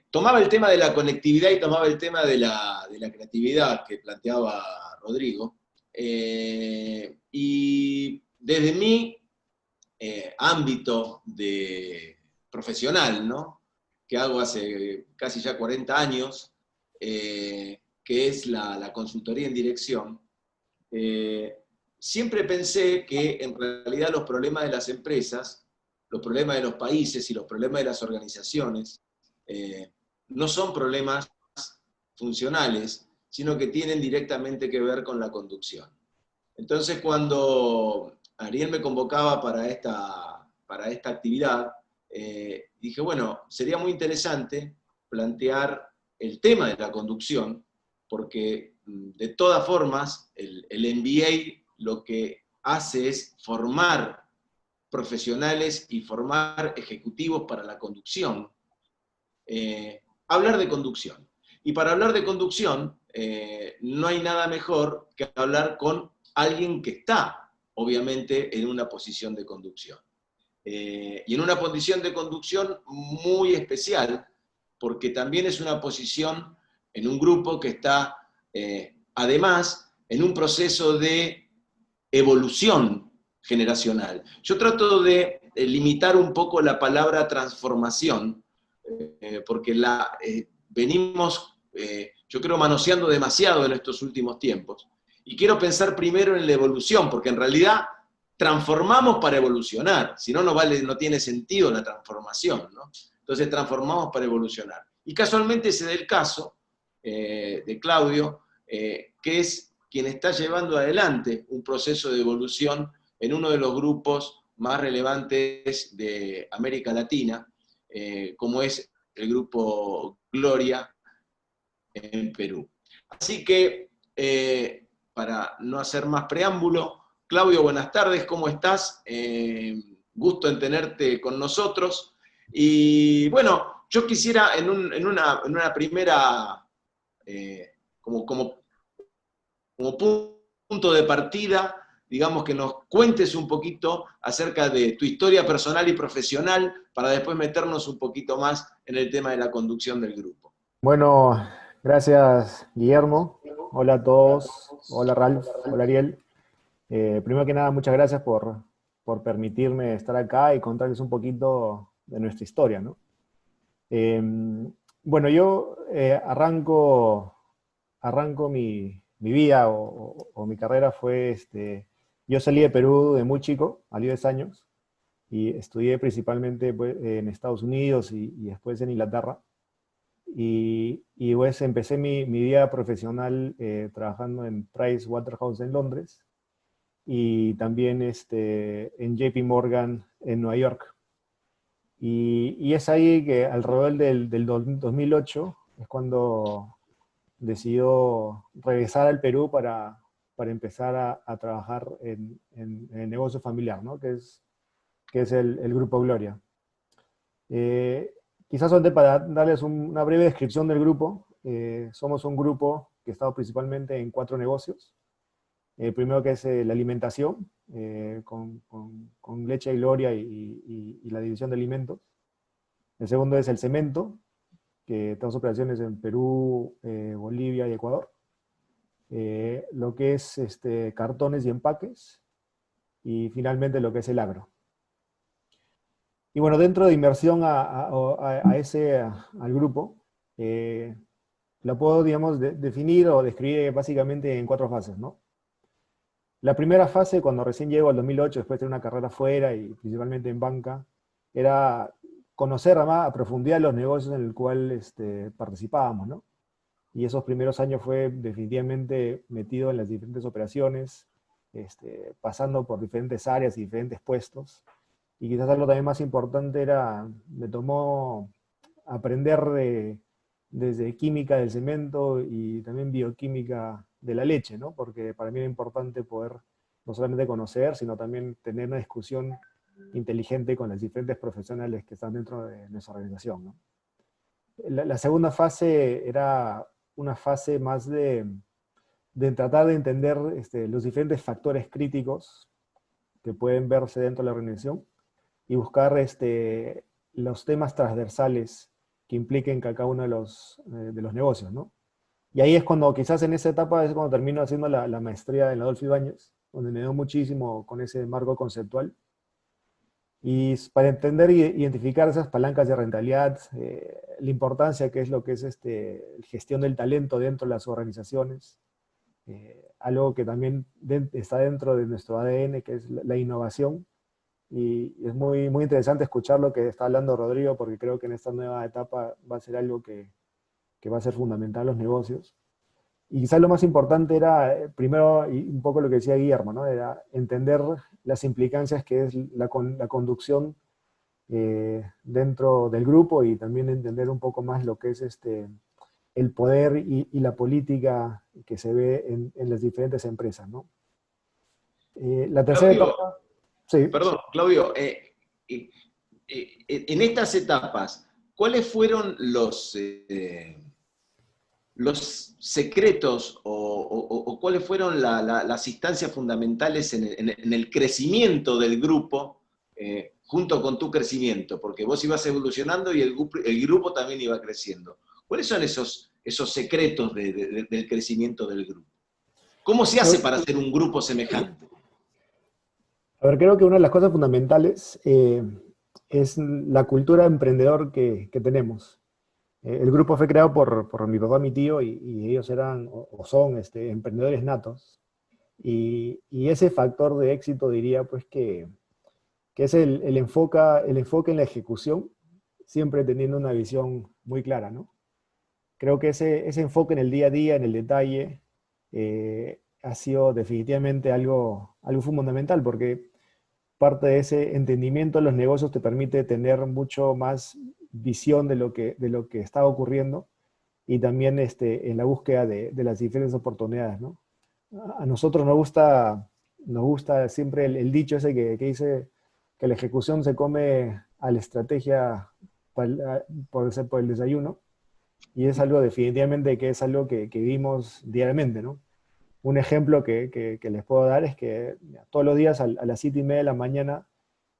Tomaba el tema de la conectividad y tomaba el tema de la creatividad que planteaba Rodrigo, y desde mi ámbito profesional, ¿no? Que hago hace casi ya 40 años, que es la consultoría en dirección, siempre pensé que en realidad los problemas de las empresas, los problemas de los países y los problemas de las organizaciones no son problemas funcionales, sino que tienen directamente que ver con la conducción. Entonces, cuando Ariel me convocaba para esta actividad, dije, bueno, sería muy interesante plantear el tema de la conducción, porque de todas formas el MBA lo que hace es formar profesionales y formar ejecutivos para la conducción. Hablar de conducción. Y para hablar de conducción, no hay nada mejor que hablar con alguien que está, obviamente, en una posición de conducción. Y en una posición de conducción muy especial, porque también es una posición en un grupo que está, además, en un proceso de evolución generacional. Yo trato de limitar un poco la palabra transformación, porque venimos, yo creo, manoseando demasiado en estos últimos tiempos. Y quiero pensar primero en la evolución, porque en realidad transformamos para evolucionar, si no, no tiene sentido la transformación, ¿no? Entonces transformamos para evolucionar. Y casualmente se da el caso de Claudio, que es quien está llevando adelante un proceso de evolución en uno de los grupos más relevantes de América Latina, como es el grupo Gloria en Perú. Así que, para no hacer más preámbulo, Claudio, buenas tardes, ¿cómo estás? Gusto en tenerte con nosotros. Y bueno, yo quisiera en una primera, como punto de partida, digamos, que nos cuentes un poquito acerca de tu historia personal y profesional, para después meternos un poquito más en el tema de la conducción del grupo. Bueno, gracias, Guillermo. Hola a todos. Hola Ralph, hola Ariel. Primero que nada, muchas gracias por permitirme estar acá y contarles un poquito de nuestra historia, ¿no? Bueno, yo arranco mi vida o mi carrera fue, yo salí de Perú de muy chico, a los 10 años, y estudié principalmente pues, en Estados Unidos y después en Inglaterra. Y pues empecé mi vida profesional trabajando en Price Waterhouse en Londres y también en JP Morgan en Nueva York. Y es ahí que alrededor del 2008 es cuando decidió regresar al Perú para empezar a trabajar en el negocio familiar, ¿no? que es el Grupo Gloria. Quizás solamente para darles una breve descripción del grupo, somos un grupo que está principalmente en 4 negocios. El primero que es la alimentación, con Leche y Gloria y la división de alimentos. El segundo es el cemento, que tenemos operaciones en Perú, Bolivia y Ecuador. Lo que es cartones y empaques. Y finalmente lo que es el agro. Y bueno, dentro de inversión al grupo, lo puedo, digamos, definir o describir básicamente en 4 fases, ¿no? La primera fase, cuando recién llego al 2008, después de una carrera fuera y principalmente en banca, era conocer más a profundidad los negocios en el cual participábamos, ¿no? Y esos primeros años fue definitivamente metido en las diferentes operaciones, pasando por diferentes áreas y diferentes puestos. Y quizás algo también más importante me tomó aprender desde química del cemento y también bioquímica de la leche, ¿no? Porque para mí era importante poder no solamente conocer, sino también tener una discusión inteligente con las diferentes profesionales que están dentro de nuestra organización, ¿no? La segunda fase era una fase más de tratar de entender los diferentes factores críticos que pueden verse dentro de la organización y buscar los temas transversales que impliquen cada uno de los negocios, ¿no? Y ahí es cuando, quizás en esa etapa, es cuando termino haciendo la maestría en Adolfo Ibáñez, donde me dio muchísimo con ese marco conceptual. Y para entender y identificar esas palancas de rentabilidad, la importancia que es lo que es gestión del talento dentro de las organizaciones, algo que también está dentro de nuestro ADN, que es la innovación. Y es muy, muy interesante escuchar lo que está hablando Rodrigo, porque creo que en esta nueva etapa va a ser algo que va a ser fundamental en los negocios. Y quizás lo más importante era, primero, y un poco lo que decía Guillermo, ¿no? Era entender las implicancias que es la conducción dentro del grupo y también entender un poco más lo que es el poder y la política que se ve en las diferentes empresas, ¿no? La tercera Claudio, etapa... Sí. perdón, Claudio, en estas etapas, ¿cuáles fueron los secretos o cuáles fueron las instancias fundamentales en el crecimiento del grupo junto con tu crecimiento? Porque vos ibas evolucionando y el grupo también iba creciendo. ¿Cuáles son esos secretos del crecimiento del grupo? ¿Cómo se hace para hacer un grupo semejante? A ver, creo que una de las cosas fundamentales es la cultura emprendedor que tenemos. El grupo fue creado por mi papá y mi tío y ellos eran o son emprendedores natos. Y ese factor de éxito diría pues que es el enfoque en la ejecución, siempre teniendo una visión muy clara, ¿no? Creo que ese enfoque en el día a día, en el detalle, ha sido definitivamente algo fundamental, porque parte de ese entendimiento de los negocios te permite tener mucho más visión de lo que está ocurriendo y también en la búsqueda de las diferentes oportunidades, ¿no? A nosotros nos gusta siempre el dicho ese que dice que la ejecución se come a la estrategia por el desayuno, y es algo definitivamente que es algo que vivimos diariamente, ¿no? Un ejemplo que les puedo dar es que todos los días a las 7:30 de la mañana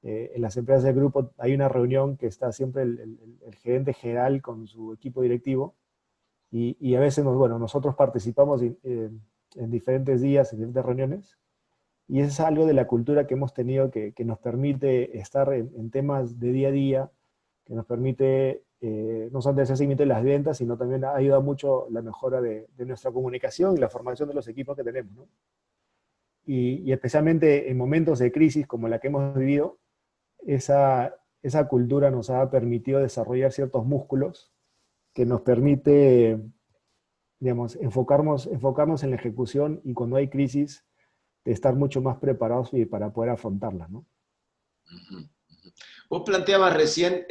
en las empresas del grupo hay una reunión que está siempre el gerente general con su equipo directivo y a veces nosotros participamos en diferentes días, en diferentes reuniones, y es algo de la cultura que hemos tenido que nos permite estar en temas de día a día, que nos permite no solamente hacer seguimiento de las ventas, sino también ha ayudado mucho la mejora de nuestra comunicación y la formación de los equipos que tenemos, ¿no? Y especialmente en momentos de crisis como la que hemos vivido, esa cultura nos ha permitido desarrollar ciertos músculos que nos permite, digamos, enfocarnos en la ejecución y cuando hay crisis, de estar mucho más preparados y para poder afrontarla, ¿no? Vos planteabas recién,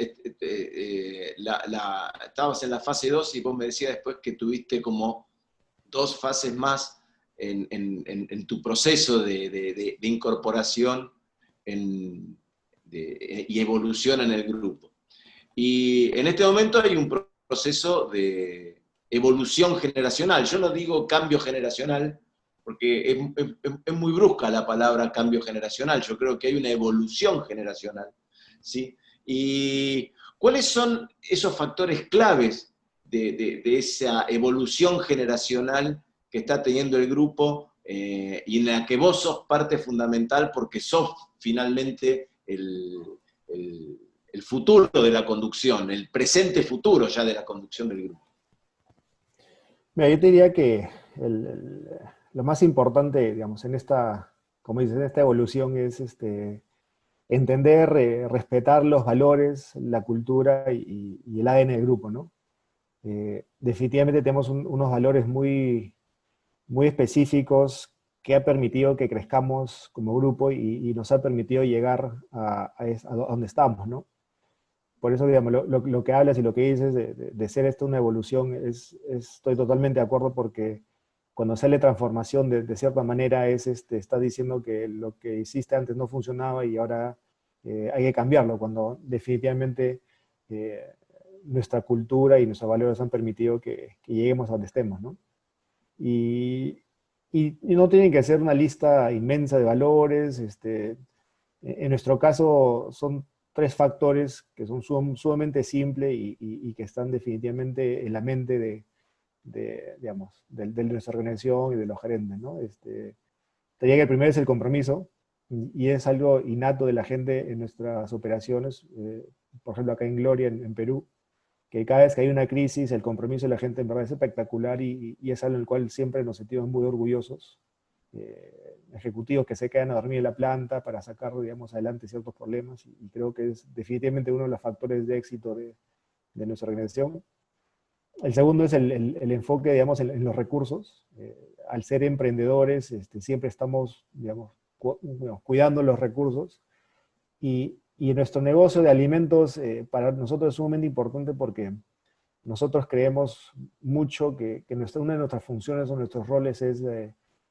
estabas en la fase 2 y vos me decías después que tuviste como 2 fases más en tu proceso de incorporación y evolución en el grupo. Y en este momento hay un proceso de evolución generacional. Yo no digo cambio generacional, porque es muy brusca la palabra cambio generacional. Yo creo que hay una evolución generacional, ¿sí? ¿Y cuáles son esos factores claves de esa evolución generacional que está teniendo el grupo y en la que vos sos parte fundamental porque sos finalmente el futuro de la conducción, el presente futuro ya de la conducción del grupo? Mira, yo te diría que lo más importante, digamos, como dices, en esta evolución es entender, respetar los valores, la cultura y el ADN del grupo, ¿no? Definitivamente tenemos unos valores muy, muy específicos que ha permitido que crezcamos como grupo y nos ha permitido llegar a donde estamos, ¿no? Por eso, digamos, lo que hablas y lo que dices de ser esto una evolución, estoy totalmente de acuerdo porque cuando sale transformación de cierta manera está diciendo que lo que hiciste antes no funcionaba y ahora hay que cambiarlo, cuando definitivamente nuestra cultura y nuestros valores han permitido que lleguemos a donde estemos, ¿no? Y no tienen que ser una lista inmensa de valores. En nuestro caso son 3 factores que son sumamente simples y que están definitivamente en la mente digamos, de nuestra organización y de los gerentes, ¿no? Te diría que el primero es el compromiso, y es algo innato de la gente en nuestras operaciones, por ejemplo acá en Gloria, en Perú, que cada vez que hay una crisis, el compromiso de la gente en verdad es espectacular y es algo en el cual siempre nos sentimos muy orgullosos. Ejecutivos que se quedan a dormir en la planta para sacar, digamos, adelante ciertos problemas, y creo que es definitivamente uno de los factores de éxito de nuestra organización. El segundo es el enfoque, digamos, en los recursos. Al ser emprendedores, siempre estamos, digamos, cuidando los recursos, y en nuestro negocio de alimentos para nosotros es sumamente importante porque nosotros creemos mucho que una de nuestras funciones o nuestros roles es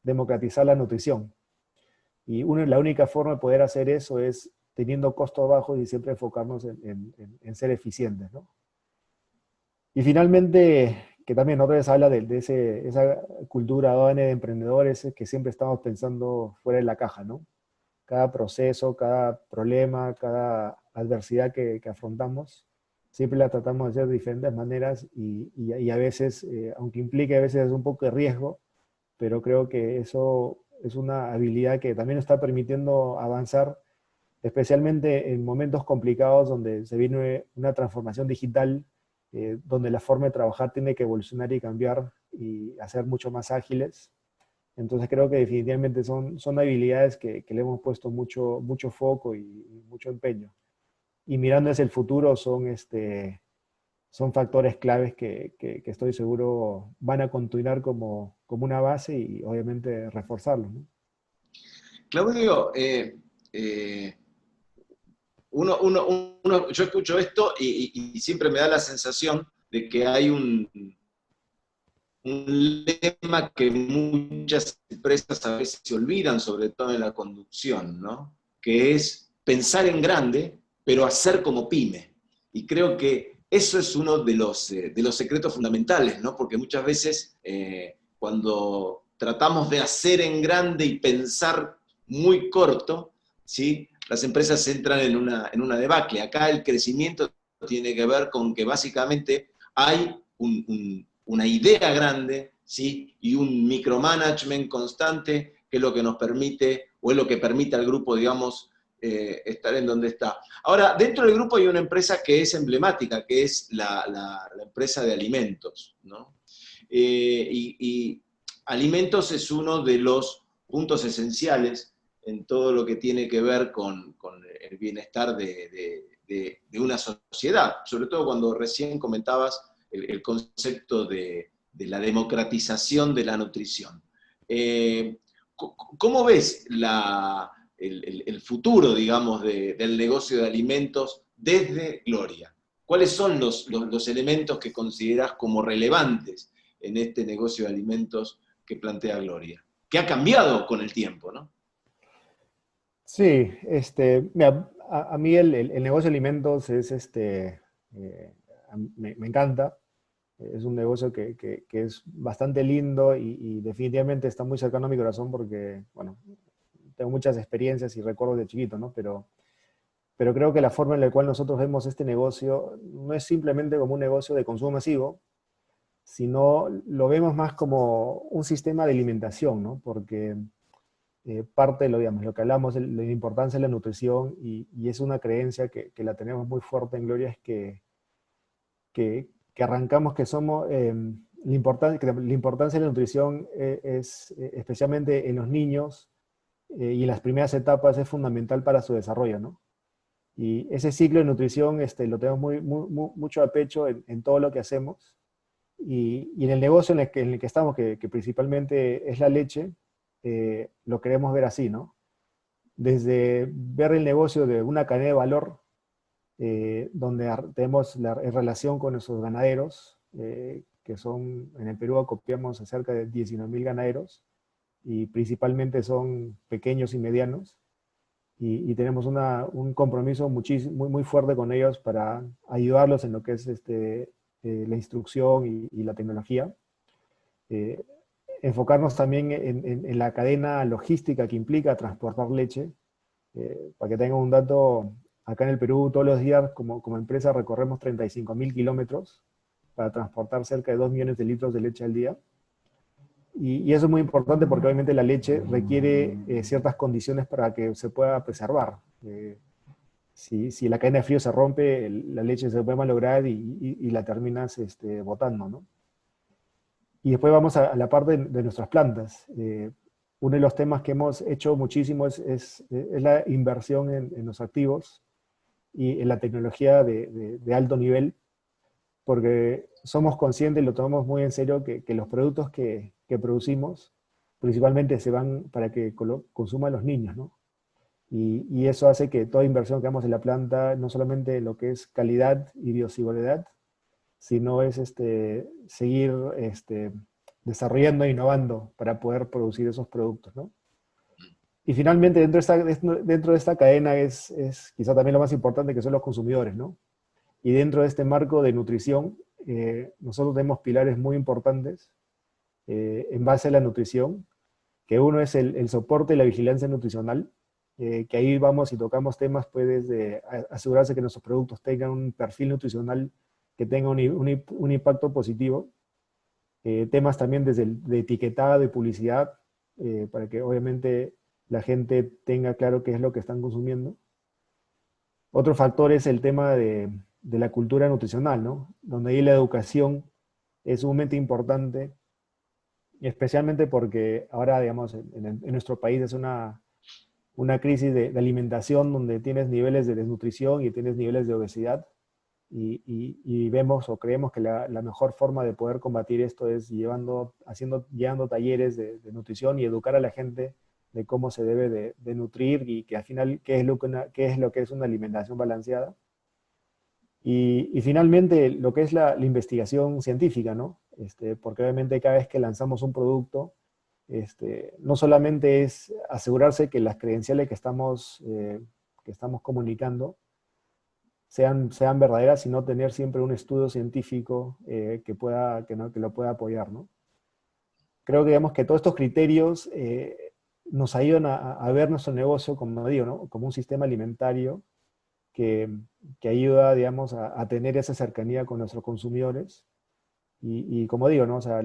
democratizar la nutrición. Y la única forma de poder hacer eso es teniendo costos bajos y siempre enfocarnos en ser eficientes, ¿no? Y finalmente, que también otra vez habla de esa cultura ADN de emprendedores, que siempre estamos pensando fuera de la caja, ¿no? Cada proceso, cada problema, cada adversidad que afrontamos, siempre la tratamos de hacer de diferentes maneras y a veces, aunque implique a veces un poco de riesgo, pero creo que eso es una habilidad que también nos está permitiendo avanzar, especialmente en momentos complicados donde se viene una transformación digital, donde la forma de trabajar tiene que evolucionar y cambiar y hacer mucho más ágiles. Entonces creo que definitivamente son habilidades que le hemos puesto mucho foco y mucho empeño. Y mirando hacia el futuro son factores claves que estoy seguro van a continuar como una base y obviamente reforzarlo, ¿no? Claudio, yo escucho esto y siempre me da la sensación de que hay un lema que muchas empresas a veces se olvidan, sobre todo en la conducción, ¿no? Que es pensar en grande, pero hacer como pyme. Y creo que eso es uno de los secretos fundamentales, ¿no? Porque muchas veces cuando tratamos de hacer en grande y pensar muy corto, ¿sí? Las empresas entran en una debacle. Acá el crecimiento tiene que ver con que básicamente hay una idea grande, ¿sí? Y un micromanagement constante, que es lo que nos permite, o es lo que permite al grupo, digamos, estar en donde está. Ahora, dentro del grupo hay una empresa que es emblemática, que es la empresa de alimentos, ¿no? Y alimentos es uno de los puntos esenciales en todo lo que tiene que ver con el bienestar de una sociedad, sobre todo cuando recién comentabas el concepto de la democratización de la nutrición. ¿Cómo ves el futuro, digamos, del negocio de alimentos desde Gloria? ¿Cuáles son los elementos que consideras como relevantes en este negocio de alimentos que plantea Gloria? Que ha cambiado con el tiempo, ¿no? Sí, mira, a mí el negocio de alimentos es, me encanta. Es un negocio que es bastante lindo y definitivamente está muy cercano a mi corazón porque, bueno, tengo muchas experiencias y recuerdos de chiquito, ¿no? Pero creo que la forma en la cual nosotros vemos este negocio no es simplemente como un negocio de consumo masivo, sino lo vemos más como un sistema de alimentación, ¿no? Porque parte de digamos, lo que hablamos de la importancia de la nutrición y es una creencia que la tenemos muy fuerte en Gloria, es que arrancamos que somos, la importancia de la nutrición es, especialmente en los niños y en las primeras etapas, es fundamental para su desarrollo, ¿no? Y ese ciclo de nutrición lo tenemos mucho a pecho en todo lo que hacemos. Y en el negocio en el que estamos, que principalmente es la leche, lo queremos ver así, ¿no? Desde ver el negocio de una cadena de valor, donde tenemos la relación con nuestros ganaderos, que son, en el Perú acopiamos a cerca de 19.000 ganaderos, y principalmente son pequeños y medianos, y tenemos un compromiso muy fuerte con ellos para ayudarlos en lo que es la instrucción y la tecnología. Enfocarnos también en la cadena logística que implica transportar leche. Para que tengan un dato, acá en el Perú todos los días como empresa recorremos 35.000 kilómetros para transportar cerca de 2 millones de litros de leche al día. Y eso es muy importante porque obviamente la leche requiere ciertas condiciones para que se pueda preservar. Si la cadena de frío se rompe, la leche se puede malograr y la terminas botando, ¿no? Y después vamos a la parte de nuestras plantas. Uno de los temas que hemos hecho muchísimo es la inversión en los activos y en la tecnología de alto nivel, porque somos conscientes y lo tomamos muy en serio que los productos que producimos principalmente se van para que consuman los niños, ¿no? Y eso hace que toda inversión que hagamos en la planta, no solamente lo que es calidad y bioseguridad, sino es seguir desarrollando e innovando para poder producir esos productos, ¿no? Y finalmente, dentro de esta cadena es quizá también lo más importante, que son los consumidores, ¿no? Y dentro de este marco de nutrición, nosotros tenemos pilares muy importantes en base a la nutrición, que uno es el soporte y la vigilancia nutricional, que ahí vamos y tocamos temas, pues, desde asegurarse que nuestros productos tengan un perfil nutricional que tenga un impacto positivo. Temas también desde de etiquetado y publicidad, para que obviamente la gente tenga claro qué es lo que están consumiendo. Otro factor es el tema de la cultura nutricional, ¿no? Donde ahí la educación es sumamente importante, especialmente porque ahora, digamos, en nuestro país es una crisis de alimentación donde tienes niveles de desnutrición y tienes niveles de obesidad. Y vemos o creemos que la mejor forma de poder combatir esto es llevando talleres de nutrición y educar a la gente de cómo se debe de nutrir y que al final qué es lo que es una alimentación balanceada. Y finalmente lo que es la investigación científica, ¿no? Porque obviamente cada vez que lanzamos un producto, no solamente es asegurarse que las credenciales que estamos comunicando sean verdaderas, sino tener siempre un estudio científico que lo pueda apoyar, ¿no? Creo que, digamos, que todos estos criterios nos ayudan a ver nuestro negocio, como digo, ¿no? Como un sistema alimentario que ayuda, digamos, a tener esa cercanía con nuestros consumidores Y como digo, ¿no? O sea,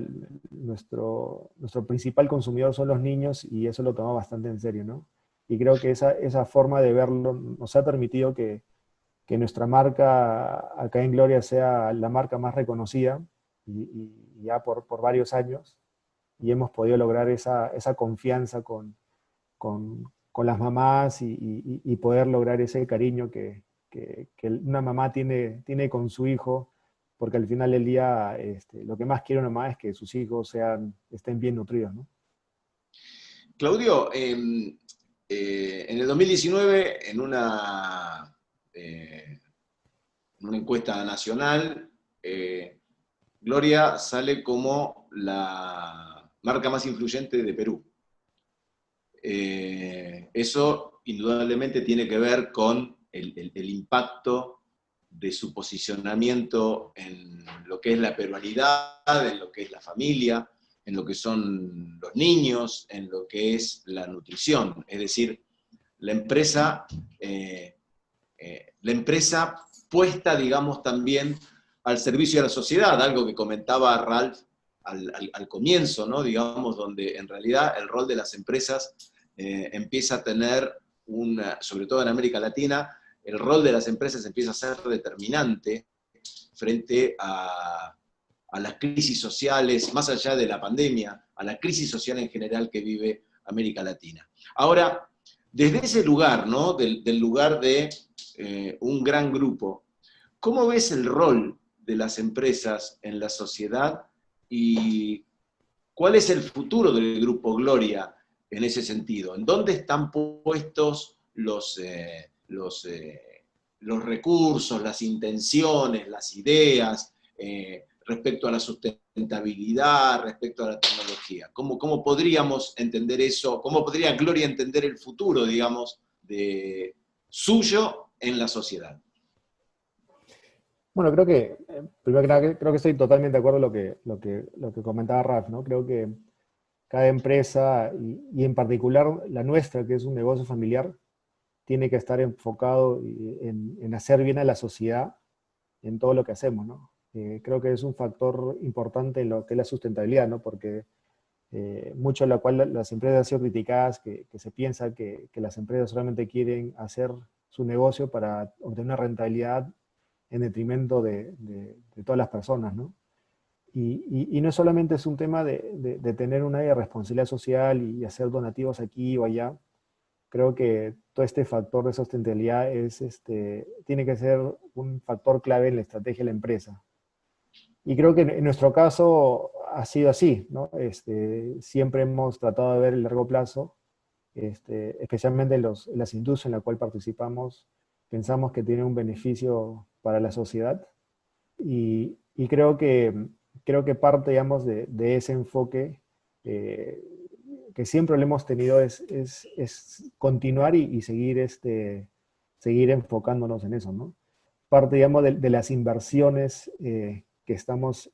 nuestro principal consumidor son los niños y eso lo tomamos bastante en serio, ¿no? Y creo que esa forma de verlo nos ha permitido que nuestra marca acá en Gloria sea la marca más reconocida y ya por varios años, y hemos podido lograr esa confianza con las mamás y poder lograr ese cariño que una mamá tiene con su hijo, porque al final del día lo que más quiere una mamá es que sus hijos estén bien nutridos, ¿no? Claudio, en el 2019, en una encuesta nacional, Gloria sale como la marca más influyente de Perú. Eso indudablemente tiene que ver con el impacto de su posicionamiento en lo que es la peruanidad, en lo que es la familia, en lo que son los niños, en lo que es la nutrición. Es decir, la empresa puesta, digamos, también al servicio de la sociedad, algo que comentaba Ralph al comienzo, ¿no? Digamos, donde en realidad el rol de las empresas empieza a tener, sobre todo en América Latina, el rol de las empresas empieza a ser determinante frente a las crisis sociales, más allá de la pandemia, a la crisis social en general que vive América Latina. Ahora, desde ese lugar, ¿no? Del lugar de un gran grupo, ¿cómo ves el rol de las empresas en la sociedad y cuál es el futuro del Grupo Gloria en ese sentido? ¿En dónde están puestos los recursos, las intenciones, las ideas respecto a la sustentabilidad, respecto a la tecnología? ¿Cómo podríamos entender eso? ¿Cómo podría Gloria entender el futuro, digamos, suyo en la sociedad? Bueno, primero que nada, creo que estoy totalmente de acuerdo con lo que comentaba Raf, ¿no? Creo que cada empresa, y en particular la nuestra, que es un negocio familiar, tiene que estar enfocado en hacer bien a la sociedad en todo lo que hacemos, ¿no? Creo que es un factor importante en lo que es la sustentabilidad, ¿no? Porque mucho de lo cual las empresas han sido criticadas, que se piensa que las empresas solamente quieren hacer su negocio para obtener una rentabilidad en detrimento de todas las personas, ¿no? Y no solamente es un tema de tener una área de responsabilidad social y hacer donativos aquí o allá. Creo que todo este factor de sustentabilidad tiene que ser un factor clave en la estrategia de la empresa. Y creo que en nuestro caso ha sido así, ¿no? Siempre hemos tratado de ver el largo plazo, especialmente en las industrias en las cuales participamos, pensamos que tiene un beneficio para la sociedad y creo que parte, digamos, de ese enfoque que siempre lo hemos tenido es continuar y seguir enfocándonos en eso, ¿no? Parte, digamos, de las inversiones que estamos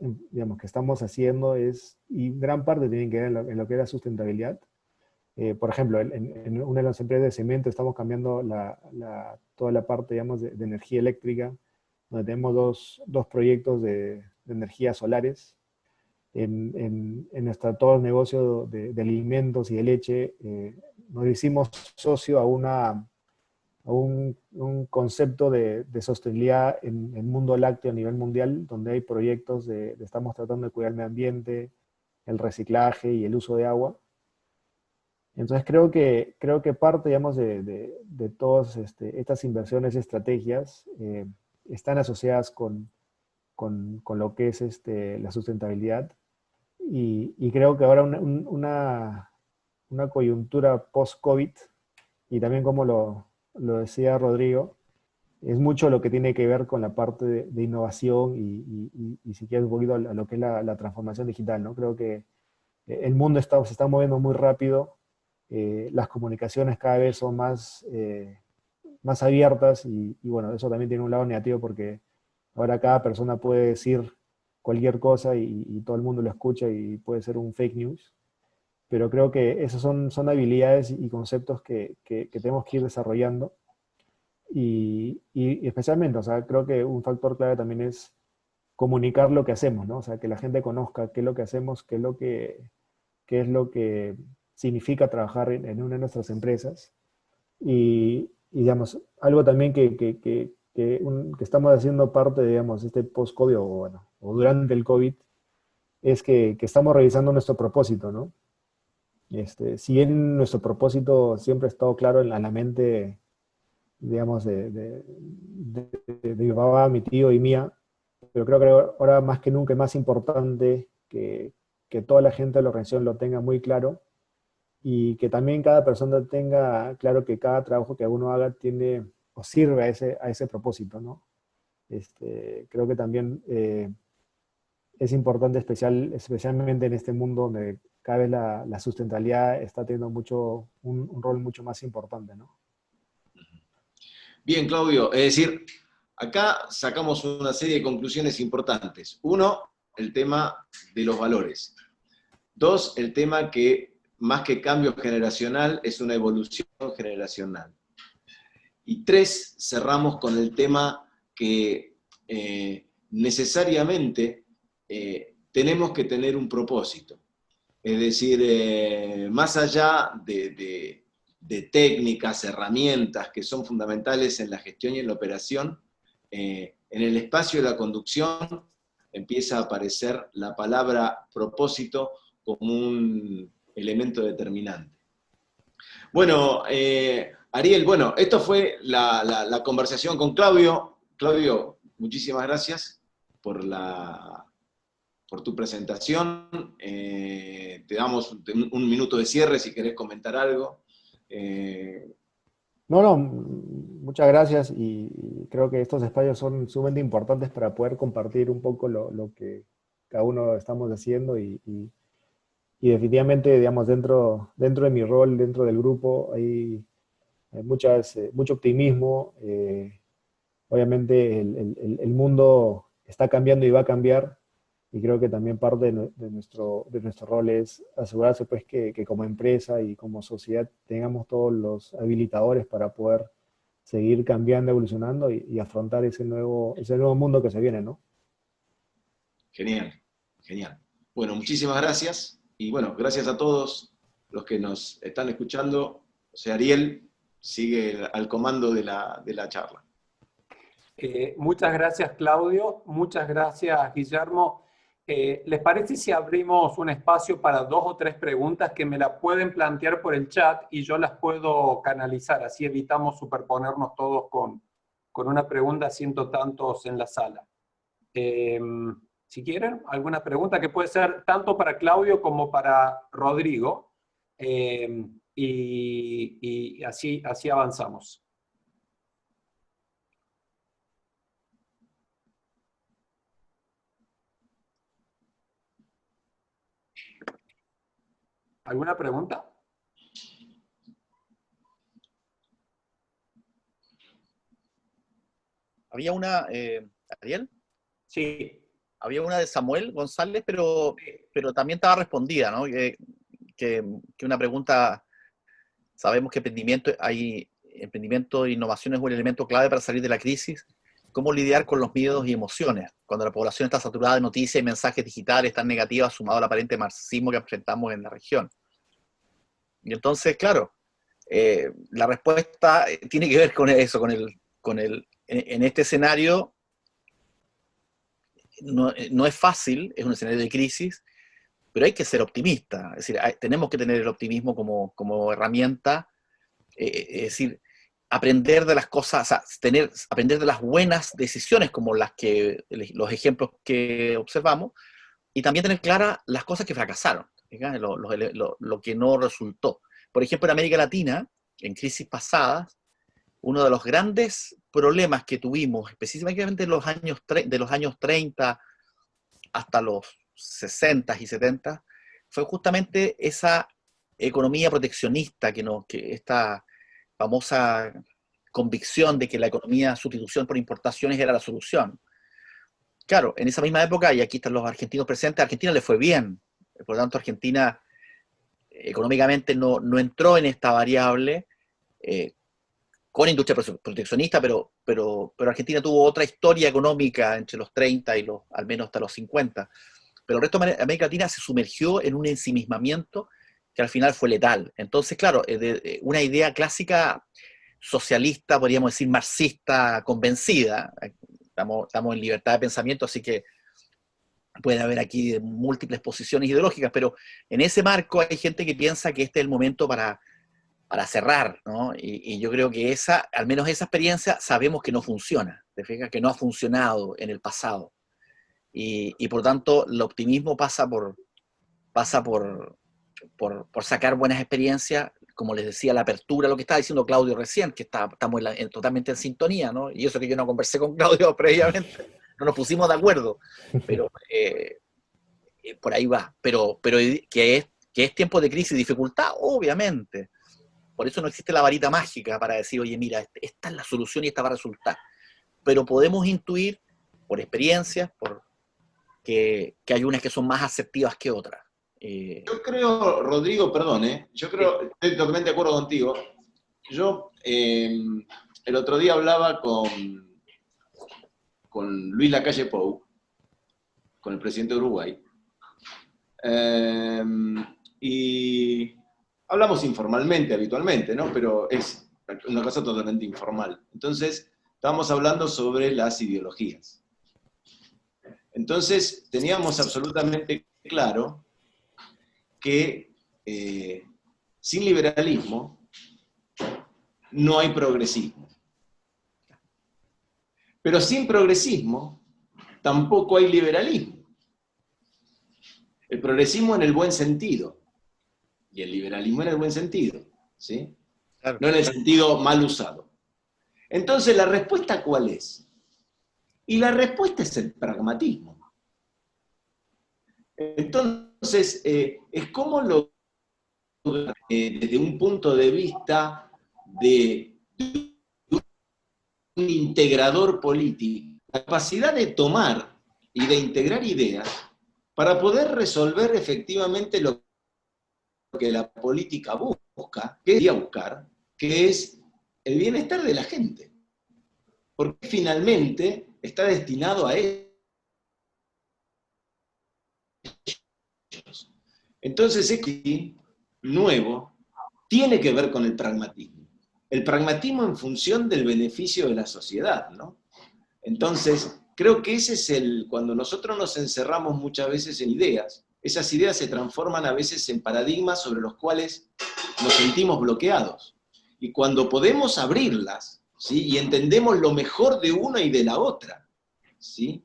haciendo y gran parte tienen que ver en lo que es la sustentabilidad. Por ejemplo, en una de las empresas de cemento estamos cambiando toda la parte, digamos, de energía eléctrica, donde tenemos dos proyectos de energías solares. En todo el negocio de alimentos y de leche, nos hicimos socio a un concepto de sostenibilidad en el mundo lácteo a nivel mundial, donde hay proyectos estamos tratando de cuidar el medio ambiente, el reciclaje y el uso de agua. Entonces creo que parte, digamos, de todas estas inversiones y estrategias están asociadas con lo que es la sustentabilidad. Y creo que ahora una coyuntura post-COVID, y también como lo decía Rodrigo, es mucho lo que tiene que ver con la parte de innovación y si quieres un poquito a lo que es la transformación digital, ¿no? Creo que el mundo se está moviendo muy rápido, las comunicaciones cada vez son más abiertas y bueno, eso también tiene un lado negativo porque ahora cada persona puede decir cualquier cosa y todo el mundo lo escucha y puede ser un fake news. Pero creo que esas son habilidades y conceptos que tenemos que ir desarrollando. Y especialmente, o sea, creo que un factor clave también es comunicar lo que hacemos, ¿no? O sea, que la gente conozca qué es lo que hacemos, qué es lo que significa trabajar en una de nuestras empresas. Y digamos, algo también que estamos haciendo parte, digamos, este post-COVID o durante el COVID, es que estamos revisando nuestro propósito, ¿no? Si bien nuestro propósito siempre ha estado claro en la mente, digamos, de mi papá, mi tío y mía, pero creo que ahora más que nunca es más importante que toda la gente de la organización lo tenga muy claro y que también cada persona tenga claro que cada trabajo que uno haga tiene o sirve a ese propósito, ¿no? Creo que también es importante especialmente en este mundo donde cada vez la sustentabilidad está teniendo un rol mucho más importante, ¿no? Bien, Claudio, es decir, acá sacamos una serie de conclusiones importantes. Uno, el tema de los valores. Dos, el tema que más que cambio generacional es una evolución generacional. Y tres, cerramos con el tema que necesariamente tenemos que tener un propósito. Es decir, más allá de técnicas, herramientas que son fundamentales en la gestión y en la operación, en el espacio de la conducción empieza a aparecer la palabra propósito como un elemento determinante. Bueno, Ariel, bueno, esto fue la conversación con Claudio. Claudio, muchísimas gracias por tu presentación. Te damos un minuto de cierre si querés comentar algo. No, muchas gracias y creo que estos espacios son sumamente importantes para poder compartir un poco lo que cada uno estamos haciendo y definitivamente, digamos, dentro de mi rol, dentro del grupo, hay mucho optimismo. Obviamente el mundo está cambiando y va a cambiar y creo que también parte de nuestro rol es asegurarse pues que como empresa y como sociedad tengamos todos los habilitadores para poder seguir cambiando, evolucionando y afrontar ese nuevo mundo que se viene, ¿no? Genial, genial. Bueno, muchísimas gracias. Y bueno, gracias a todos los que nos están escuchando. O sea, Ariel sigue al comando de la charla. Muchas gracias, Claudio. Muchas gracias, Guillermo. ¿Les parece si abrimos un espacio para 2 o 3 preguntas que me las pueden plantear por el chat y yo las puedo canalizar? Así evitamos superponernos todos con una pregunta, ciento tantos en la sala. Si quieren, alguna pregunta que puede ser tanto para Claudio como para Rodrigo. Y así avanzamos. ¿Alguna pregunta? Había una, Ariel, Sí. había una de Samuel González, pero también estaba respondida, ¿no? Que una pregunta, sabemos que emprendimiento e innovación es un elemento clave para salir de la crisis. ¿Cómo lidiar con los miedos y emociones cuando la población está saturada de noticias y mensajes digitales tan negativos sumado al aparente marxismo que enfrentamos en la región? Y entonces, claro, la respuesta tiene que ver con eso, en este escenario no es fácil, es un escenario de crisis, pero hay que ser optimista, es decir, tenemos que tener el optimismo como herramienta, es decir, aprender de las cosas, o sea, aprender de las buenas decisiones como los ejemplos que observamos, y también tener claras las cosas que fracasaron, lo que no resultó. Por ejemplo, en América Latina, en crisis pasadas, uno de los grandes problemas que tuvimos, específicamente de los años 30 hasta los 60 y 70, fue justamente esa economía proteccionista, que esta famosa convicción de que la economía sustitución por importaciones era la solución. Claro, en esa misma época, y aquí están los argentinos presentes, a Argentina le fue bien, por lo tanto Argentina económicamente no entró en esta variable, con industria proteccionista, pero Argentina tuvo otra historia económica entre los 30 y al menos hasta los 50. Pero el resto de América Latina se sumergió en un ensimismamiento que al final fue letal. Entonces, claro, una idea clásica socialista, podríamos decir marxista, convencida. Estamos en libertad de pensamiento, así que puede haber aquí múltiples posiciones ideológicas, pero en ese marco hay gente que piensa que este es el momento para cerrar, ¿no? Y yo creo que al menos esa experiencia sabemos que no funciona, ¿te fijas? Que no ha funcionado en el pasado. Y por tanto, el optimismo pasa por sacar buenas experiencias, como les decía, la apertura, lo que estaba diciendo Claudio recién, que estamos totalmente en sintonía, ¿no? Y eso que yo no conversé con Claudio previamente, no nos pusimos de acuerdo, pero por ahí va. Pero que es tiempo de crisis y dificultad, obviamente. Por eso no existe la varita mágica para decir, oye, mira, esta es la solución y esta va a resultar. Pero podemos intuir, por experiencias, que hay unas que son más asertivas que otras. Yo creo, Rodrigo, perdón, yo creo, estoy totalmente de acuerdo contigo. Yo el otro día hablaba con Luis Lacalle Pou, con el presidente de Uruguay, y hablamos informalmente, habitualmente, ¿no? Pero es una cosa totalmente informal. Entonces, estábamos hablando sobre las ideologías. Entonces, teníamos absolutamente claro que sin liberalismo no hay progresismo. Pero sin progresismo tampoco hay liberalismo. El progresismo en el buen sentido y el liberalismo en el buen sentido, ¿sí? Claro. No en el sentido mal usado. Entonces, ¿la respuesta cuál es? Y la respuesta es el pragmatismo. Entonces, es como desde un punto de vista de un integrador político, la capacidad de tomar y de integrar ideas para poder resolver efectivamente lo que la política busca, que debería buscar, que es el bienestar de la gente. Porque finalmente está destinado a ellos. Entonces, este nuevo tiene que ver con el pragmatismo. El pragmatismo en función del beneficio de la sociedad, ¿no? Entonces, creo que ese es cuando nosotros nos encerramos muchas veces en ideas, esas ideas se transforman a veces en paradigmas sobre los cuales nos sentimos bloqueados. Y cuando podemos abrirlas, ¿sí? Y entendemos lo mejor de una y de la otra, ¿sí?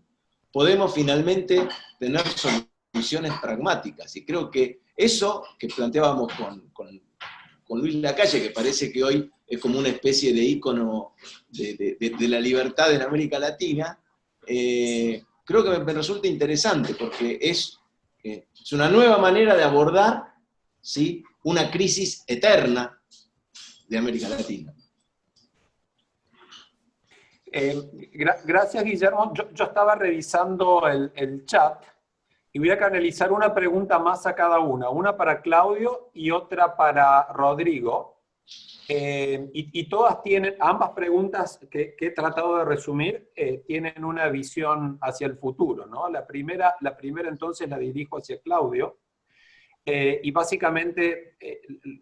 Podemos finalmente tener soluciones pragmáticas. Y creo que eso que planteábamos con Luis Lacalle, que parece que hoy es como una especie de ícono de la libertad en América Latina, creo que me resulta interesante, porque es una nueva manera de abordar, ¿sí? Una crisis eterna de América Latina. Gracias, Guillermo. Yo estaba revisando el chat y voy a canalizar una pregunta más a cada una para Claudio y otra para Rodrigo. Y todas tienen, ambas preguntas que he tratado de resumir, tienen una visión hacia el futuro, ¿no? La primera entonces la dirijo hacia Claudio. Y básicamente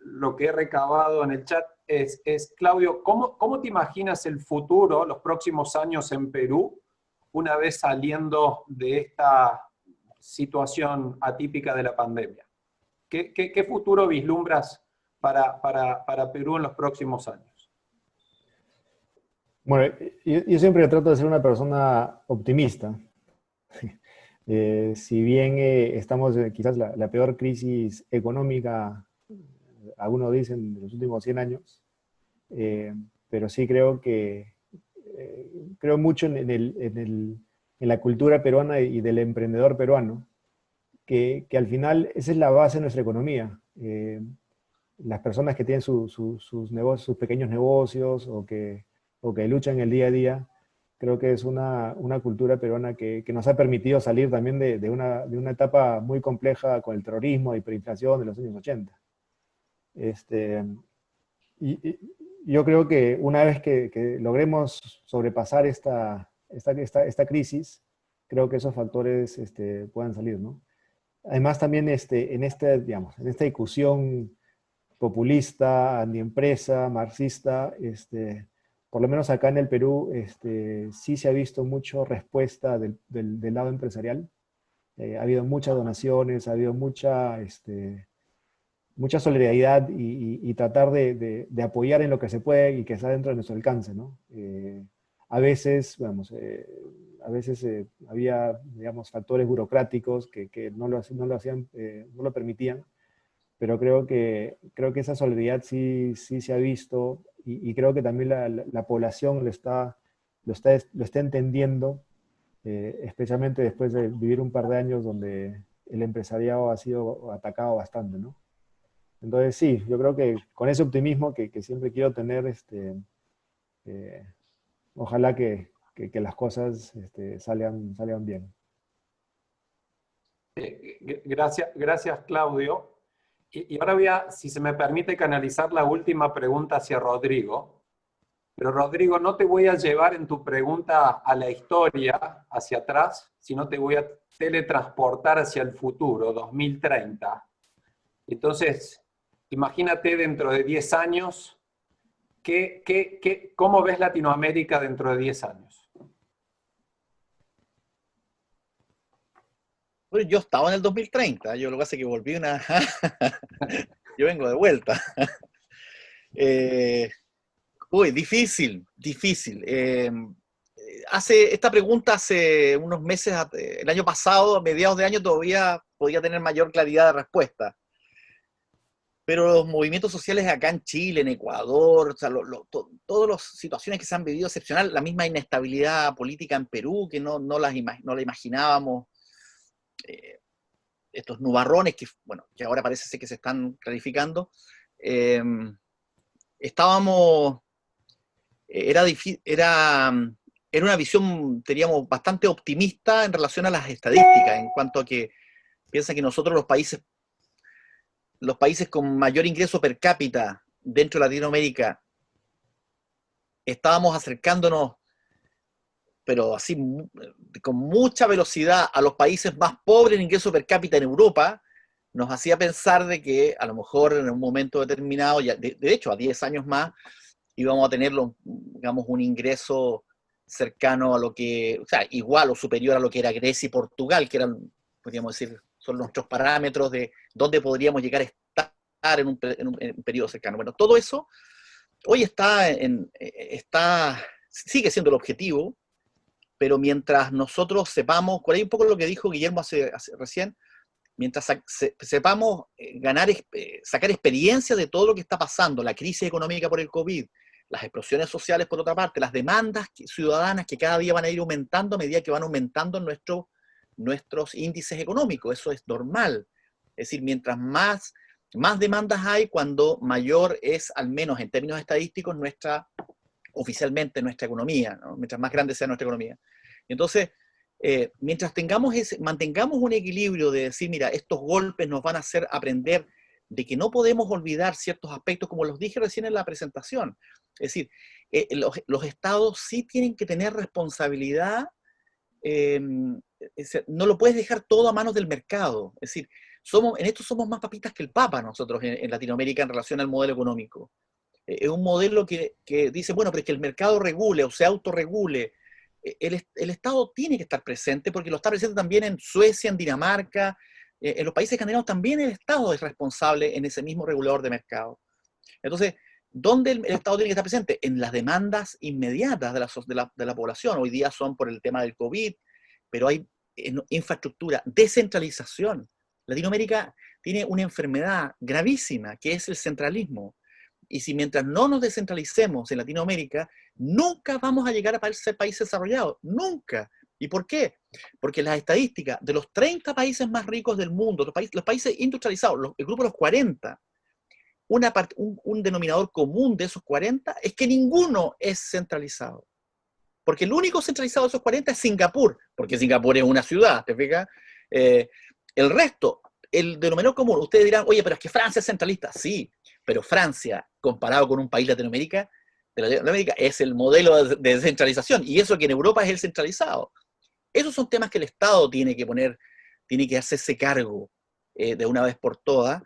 lo que he recabado en el chat es Claudio, ¿cómo te imaginas el futuro, los próximos años en Perú, una vez saliendo de esta situación atípica de la pandemia? ¿Qué futuro vislumbras para Perú en los próximos años? Bueno, yo siempre trato de ser una persona optimista. Si bien estamos en quizás la peor crisis económica, algunos dicen, de los últimos 100 años, pero sí creo mucho en la cultura peruana y del emprendedor peruano, que al final esa es la base de nuestra economía. Las personas que tienen sus negocios, sus pequeños negocios o que luchan el día a día, creo que es una cultura peruana que nos ha permitido salir también de una etapa muy compleja con el terrorismo, hiperinflación de los años 80. yo creo que una vez que logremos sobrepasar esta crisis, creo que esos factores puedan salir, ¿no? Además también digamos, en esta discusión populista, antiempresa, marxista, por lo menos acá en el Perú, sí se ha visto mucho respuesta del lado empresarial. Ha habido muchas donaciones, ha habido mucha solidaridad y tratar de apoyar en lo que se puede y que está dentro de nuestro alcance, ¿no? A veces, vamos, había, digamos, factores burocráticos que no lo hacían, no lo permitían, pero creo que esa solidaridad sí se ha visto y creo que también la población lo está entendiendo, especialmente después de vivir un par de años donde el empresariado ha sido atacado bastante, ¿no? Entonces sí, yo creo que con ese optimismo que siempre quiero tener, ojalá que las cosas salgan bien. Gracias, Claudio. Y ahora voy a, si se me permite, canalizar la última pregunta hacia Rodrigo. Pero Rodrigo, no te voy a llevar en tu pregunta a la historia, hacia atrás, sino te voy a teletransportar hacia el futuro, 2030. Entonces, imagínate dentro de 10 años, ¿cómo ves Latinoamérica dentro de 10 años? Bueno, yo estaba en el 2030, yo lo que hace es que volví yo vengo de vuelta. Difícil. Esta pregunta hace unos meses, el año pasado, a mediados de año, todavía podía tener mayor claridad de respuesta. Pero los movimientos sociales acá en Chile, en Ecuador, o sea, todas las situaciones que se han vivido excepcional, la misma inestabilidad política en Perú, que no la imaginábamos, estos nubarrones que ahora parece ser que se están clarificando, era una visión, diríamos, bastante optimista en relación a las estadísticas, en cuanto a que piensa que nosotros los países con mayor ingreso per cápita dentro de Latinoamérica estábamos acercándonos, pero así con mucha velocidad, a los países más pobres en ingreso per cápita en Europa, nos hacía pensar de que a lo mejor en un momento determinado, de hecho a 10 años más, íbamos a tener, digamos, un ingreso cercano a lo que, o sea, igual o superior a lo que era Grecia y Portugal, que eran, podríamos decir, son nuestros parámetros de dónde podríamos llegar a estar en un periodo cercano. Bueno, todo eso hoy sigue siendo el objetivo, pero mientras nosotros sepamos, por ahí un poco lo que dijo Guillermo recién, mientras sepamos sacar experiencia de todo lo que está pasando, la crisis económica por el COVID, las explosiones sociales por otra parte, las demandas ciudadanas que cada día van a ir aumentando a medida que van aumentando nuestros índices económicos, eso es normal. Es decir, mientras más demandas hay, cuando mayor es, al menos en términos estadísticos, oficialmente nuestra economía, ¿no? Mientras más grande sea nuestra economía. Entonces, mientras mantengamos un equilibrio de decir, mira, estos golpes nos van a hacer aprender de que no podemos olvidar ciertos aspectos, como los dije recién en la presentación. Es decir, los estados sí tienen que tener responsabilidad, no lo puedes dejar todo a manos del mercado. Es decir, en esto somos más papitas que el Papa nosotros en Latinoamérica en relación al modelo económico. Es un modelo que dice, bueno, pero es que el mercado regule o se autorregule. El Estado tiene que estar presente, porque lo está presente también en Suecia, en Dinamarca, en los países escandinavos también el Estado es responsable en ese mismo regulador de mercado. Entonces, ¿dónde el Estado tiene que estar presente? En las demandas inmediatas de la población. Hoy día son por el tema del COVID, pero hay infraestructura, descentralización. Latinoamérica tiene una enfermedad gravísima, que es el centralismo. Y si mientras no nos descentralicemos en Latinoamérica, nunca vamos a llegar a ser países desarrollados. Nunca. ¿Y por qué? Porque las estadísticas de los 30 países más ricos del mundo, los países industrializados, el grupo de los 40, un denominador común de esos 40 es que ninguno es centralizado. Porque el único centralizado de esos 40 es Singapur, porque Singapur es una ciudad, ¿te fijas? El resto, el denominador común, ustedes dirán, oye, pero es que Francia es centralista. Sí, pero Francia, comparado con un país de Latinoamérica, de Latinoamérica es el modelo de descentralización, y eso que en Europa es el centralizado. Esos son temas que el Estado tiene que hacerse cargo de una vez por todas,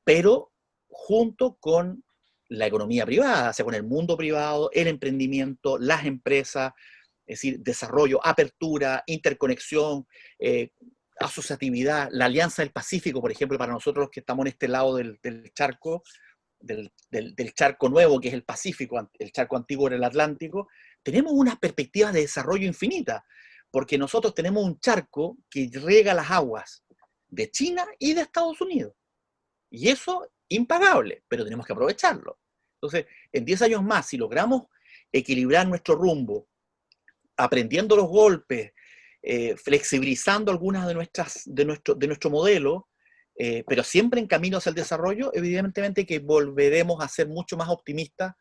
pero junto con la economía privada, o sea, con el mundo privado, el emprendimiento, las empresas, es decir, desarrollo, apertura, interconexión, asociatividad, la Alianza del Pacífico, por ejemplo, para nosotros los que estamos en este lado del charco, del charco nuevo, que es el Pacífico, el charco antiguo era el Atlántico, tenemos unas perspectivas de desarrollo infinitas, porque nosotros tenemos un charco que riega las aguas de China y de Estados Unidos. Y eso, impagable, pero tenemos que aprovecharlo. Entonces, en 10 años más, si logramos equilibrar nuestro rumbo, aprendiendo los golpes, flexibilizando algunas de nuestro modelo, pero siempre en camino hacia el desarrollo, evidentemente que volveremos a ser mucho más optimistas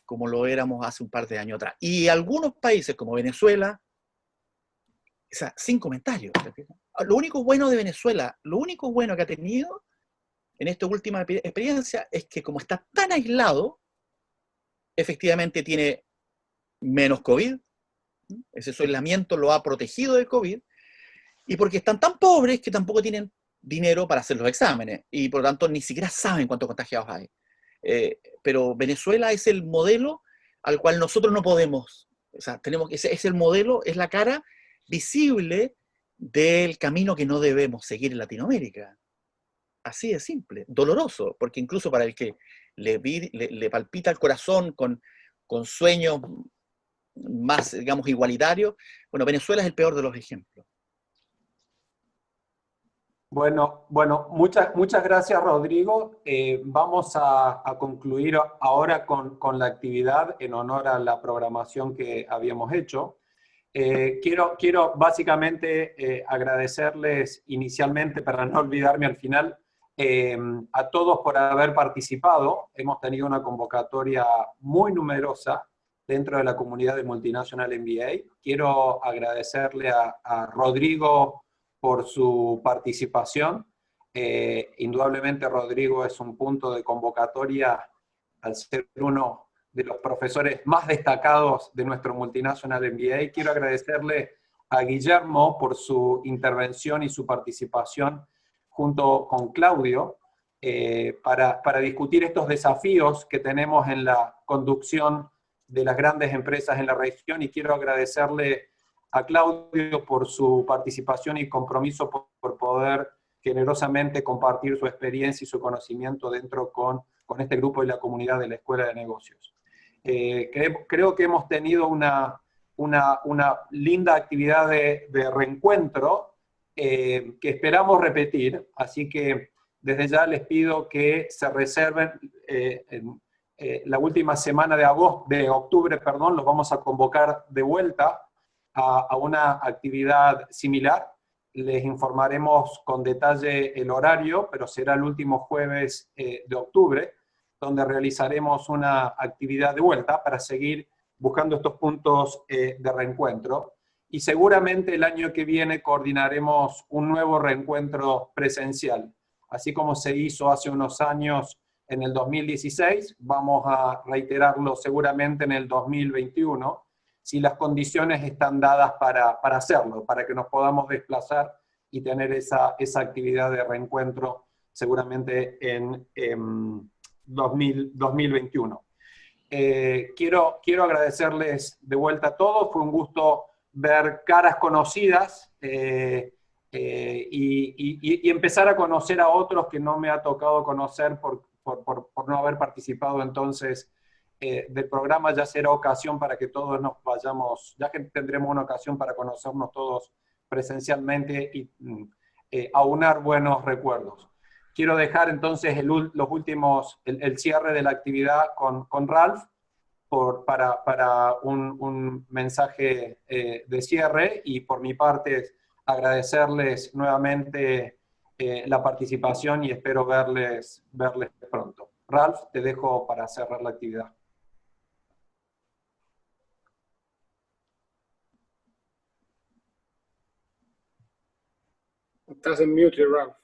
como lo éramos hace un par de años atrás. Y algunos países como Venezuela, o sea, sin comentarios. Lo único bueno de Venezuela, lo único bueno que ha tenido en esta última experiencia es que como está tan aislado, efectivamente tiene menos COVID, ese aislamiento lo ha protegido del COVID, y porque están tan pobres que tampoco tienen dinero para hacer los exámenes, y por lo tanto ni siquiera saben cuántos contagiados hay. Pero Venezuela es el modelo al cual nosotros no podemos, o sea, tenemos que, es el modelo, es la cara visible del camino que no debemos seguir en Latinoamérica. Así de simple, doloroso, porque incluso para el que le palpita el corazón con sueños más, digamos, igualitarios, bueno, Venezuela es el peor de los ejemplos. Bueno, muchas gracias, Rodrigo. Vamos a concluir ahora con la actividad en honor a la programación que habíamos hecho. Quiero básicamente agradecerles inicialmente, para no olvidarme al final, a todos por haber participado. Hemos tenido una convocatoria muy numerosa dentro de la comunidad de Multinational MBA. Quiero agradecerle a Rodrigo por su participación. Indudablemente Rodrigo es un punto de convocatoria al ser uno de los profesores más destacados de nuestro Multinational MBA. Quiero agradecerle a Guillermo por su intervención y su participación junto con Claudio para discutir estos desafíos que tenemos en la conducción de las grandes empresas en la región, y quiero agradecerle a Claudio por su participación y compromiso por poder generosamente compartir su experiencia y su conocimiento dentro con este grupo y la comunidad de la Escuela de Negocios. Creo que hemos tenido una linda actividad de reencuentro que esperamos repetir, así que desde ya les pido que se reserven la última semana de octubre, los vamos a convocar de vuelta a una actividad similar. Les informaremos con detalle el horario, pero será el último jueves de octubre, donde realizaremos una actividad de vuelta para seguir buscando estos puntos de reencuentro. Y seguramente el año que viene coordinaremos un nuevo reencuentro presencial. Así como se hizo hace unos años en el 2016, vamos a reiterarlo seguramente en el 2021, si las condiciones están dadas para hacerlo, para que nos podamos desplazar y tener esa actividad de reencuentro seguramente en 2021. Quiero agradecerles de vuelta a todos, fue un gusto ver caras conocidas y empezar a conocer a otros que no me ha tocado conocer por no haber participado entonces del programa. Ya será ocasión para que todos nos vayamos, ya que tendremos una ocasión para conocernos todos presencialmente y aunar buenos recuerdos. Quiero dejar entonces el cierre de la actividad con Ralph para un mensaje de cierre, y por mi parte agradecerles nuevamente la participación y espero verles pronto. Ralph, te dejo para cerrar la actividad. Estás en mute, Ralph.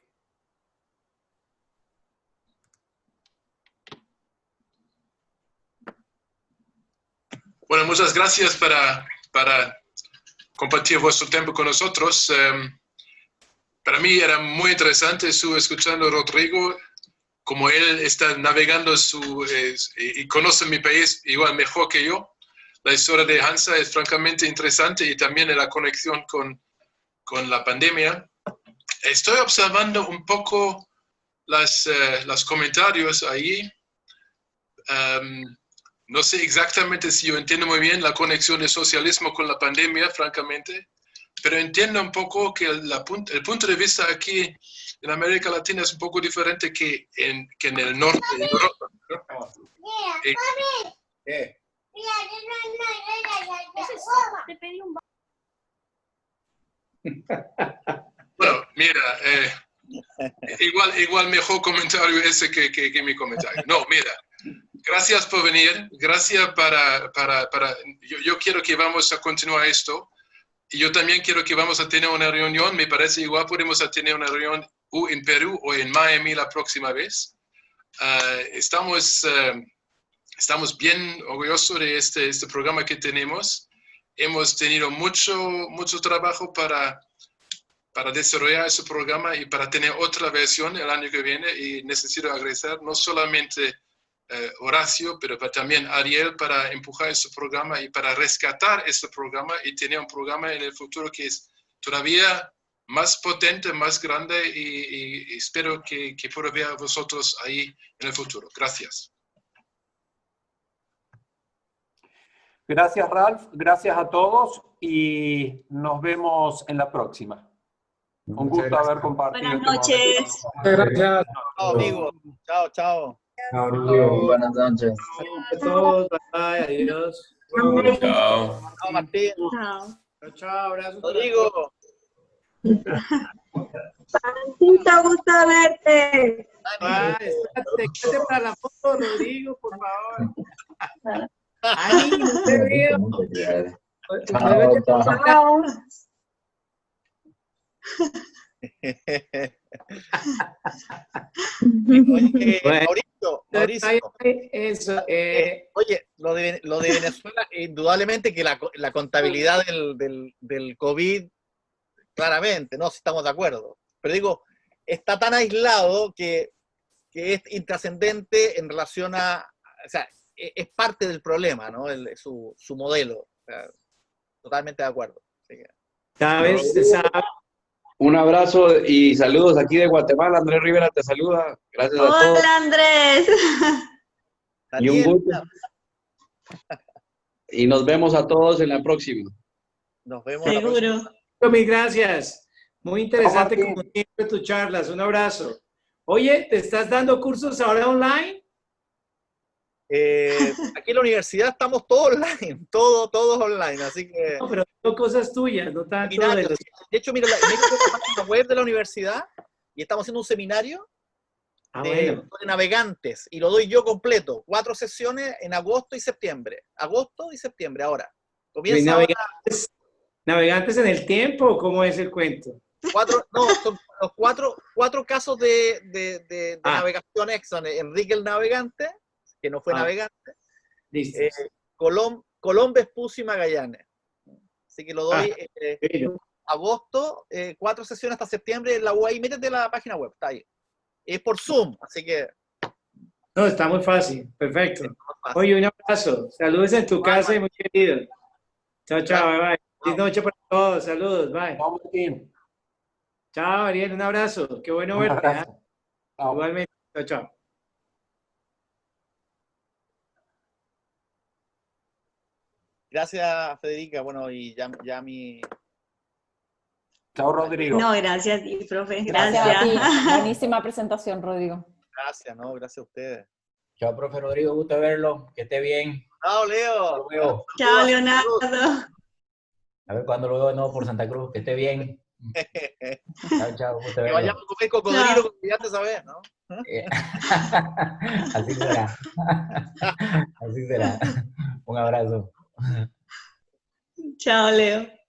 muchas gracias para compartir vuestro tiempo con nosotros. Para mí era muy interesante escuchando a Rodrigo, como él está navegando y conoce mi país igual mejor que yo. La historia de Hansa es francamente interesante y también la conexión con la pandemia. Estoy observando un poco los comentarios ahí. No sé exactamente si yo entiendo muy bien la conexión del socialismo con la pandemia, francamente, pero entiendo un poco que el punto de vista aquí en América Latina es un poco diferente que en el norte de Europa, ¿no? Bueno, mira, igual mejor comentario ese que mi comentario. No, mira, gracias por venir, gracias yo quiero que vamos a continuar esto, y yo también quiero que vamos a tener una reunión, me parece igual podemos tener una reunión en Perú o en Miami la próxima vez. Estamos bien orgullosos de este programa que tenemos. Hemos tenido mucho trabajo para desarrollar ese programa y para tener otra versión el año que viene, y necesito agradecer no solamente Horacio, pero también Ariel para empujar este programa y para rescatar este programa y tener un programa en el futuro que es todavía más potente, más grande, y espero que pueda ver a vosotros ahí en el futuro. Gracias. Gracias, Ralph. Gracias a todos y nos vemos en la próxima. Un gusto haber compartido. Buenas noches. Gracias. Chao, amigos. Chao, chao. Buenas noches. A todos. Bye. Adiós. Chao. Chao, Martín. Chao. Chao. Abrazos. Rodrigo. Mucho gusto verte. Bye. Espérate, quédate para la foto, Rodrigo, por favor. Ay, no te veo. Chao. Oye, Bueno. Mauricio. Eso, Oye, lo de Venezuela, indudablemente que la contabilidad del COVID, claramente, ¿no? Si estamos de acuerdo. Pero digo, está tan aislado que es intrascendente en relación o sea, es parte del problema, ¿no? Su modelo. O sea, totalmente de acuerdo. Así que, sabes, Un abrazo y saludos aquí de Guatemala. Andrés Rivera te saluda. Gracias a todos. Hola, Andrés. Y un Daniel, gusto. Y nos vemos a todos en la próxima. nos vemos la próxima. Seguro. mil gracias. Muy interesante Martín. como siempre tus charlas. Un abrazo. Oye, ¿te estás dando cursos ahora online? Aquí en la universidad estamos todos online, todos online, así que... No, pero son cosas tuyas, no tanto de Seminarios. los... De hecho, mira, me meto en la página web de la universidad y estamos haciendo un seminario de navegantes, y lo doy yo completo. 4 sesiones en agosto y septiembre. Agosto y septiembre, ahora. Comienza ahora, ¿Navegantes en el tiempo? ¿Cómo es el cuento? son los cuatro casos de navegación Exxon. Enrique el Navegante, que no fue navegante. Listo. Colón, Vespucio y Magallanes. Así que lo doy agosto, 4 sesiones hasta septiembre en la UAI. Métete en la página web, está ahí. Es por Zoom, así que... No, está muy fácil. Perfecto. Oye, un abrazo. Saludos en tu casa y muy querido. Chao, chao. Bye, bye. Feliz noche para todos. Saludos. Bye. Chao, Martín. Chao, Ariel. Un abrazo. Qué bueno Un verte. abrazo. Chao. Igualmente. Chao, chao. Gracias, Federica. Bueno, y ya mi... Chao, Rodrigo. No, gracias, profe. Gracias a ti. Gracias. Buenísima presentación, Rodrigo. Gracias, ¿no? Gracias a ustedes. Chao, profe Rodrigo. Gusto verlo. Que esté bien. Chao, Leo. Luego. Chao, Leonardo. A ver cuándo lo veo de nuevo por Santa Cruz. Que esté bien. Chao, chao. Gusto Que verlo. vayamos a comer cocodrilo, como ya te sabes, ¿no? Así será. Así será. Un abrazo. Chao, Leo.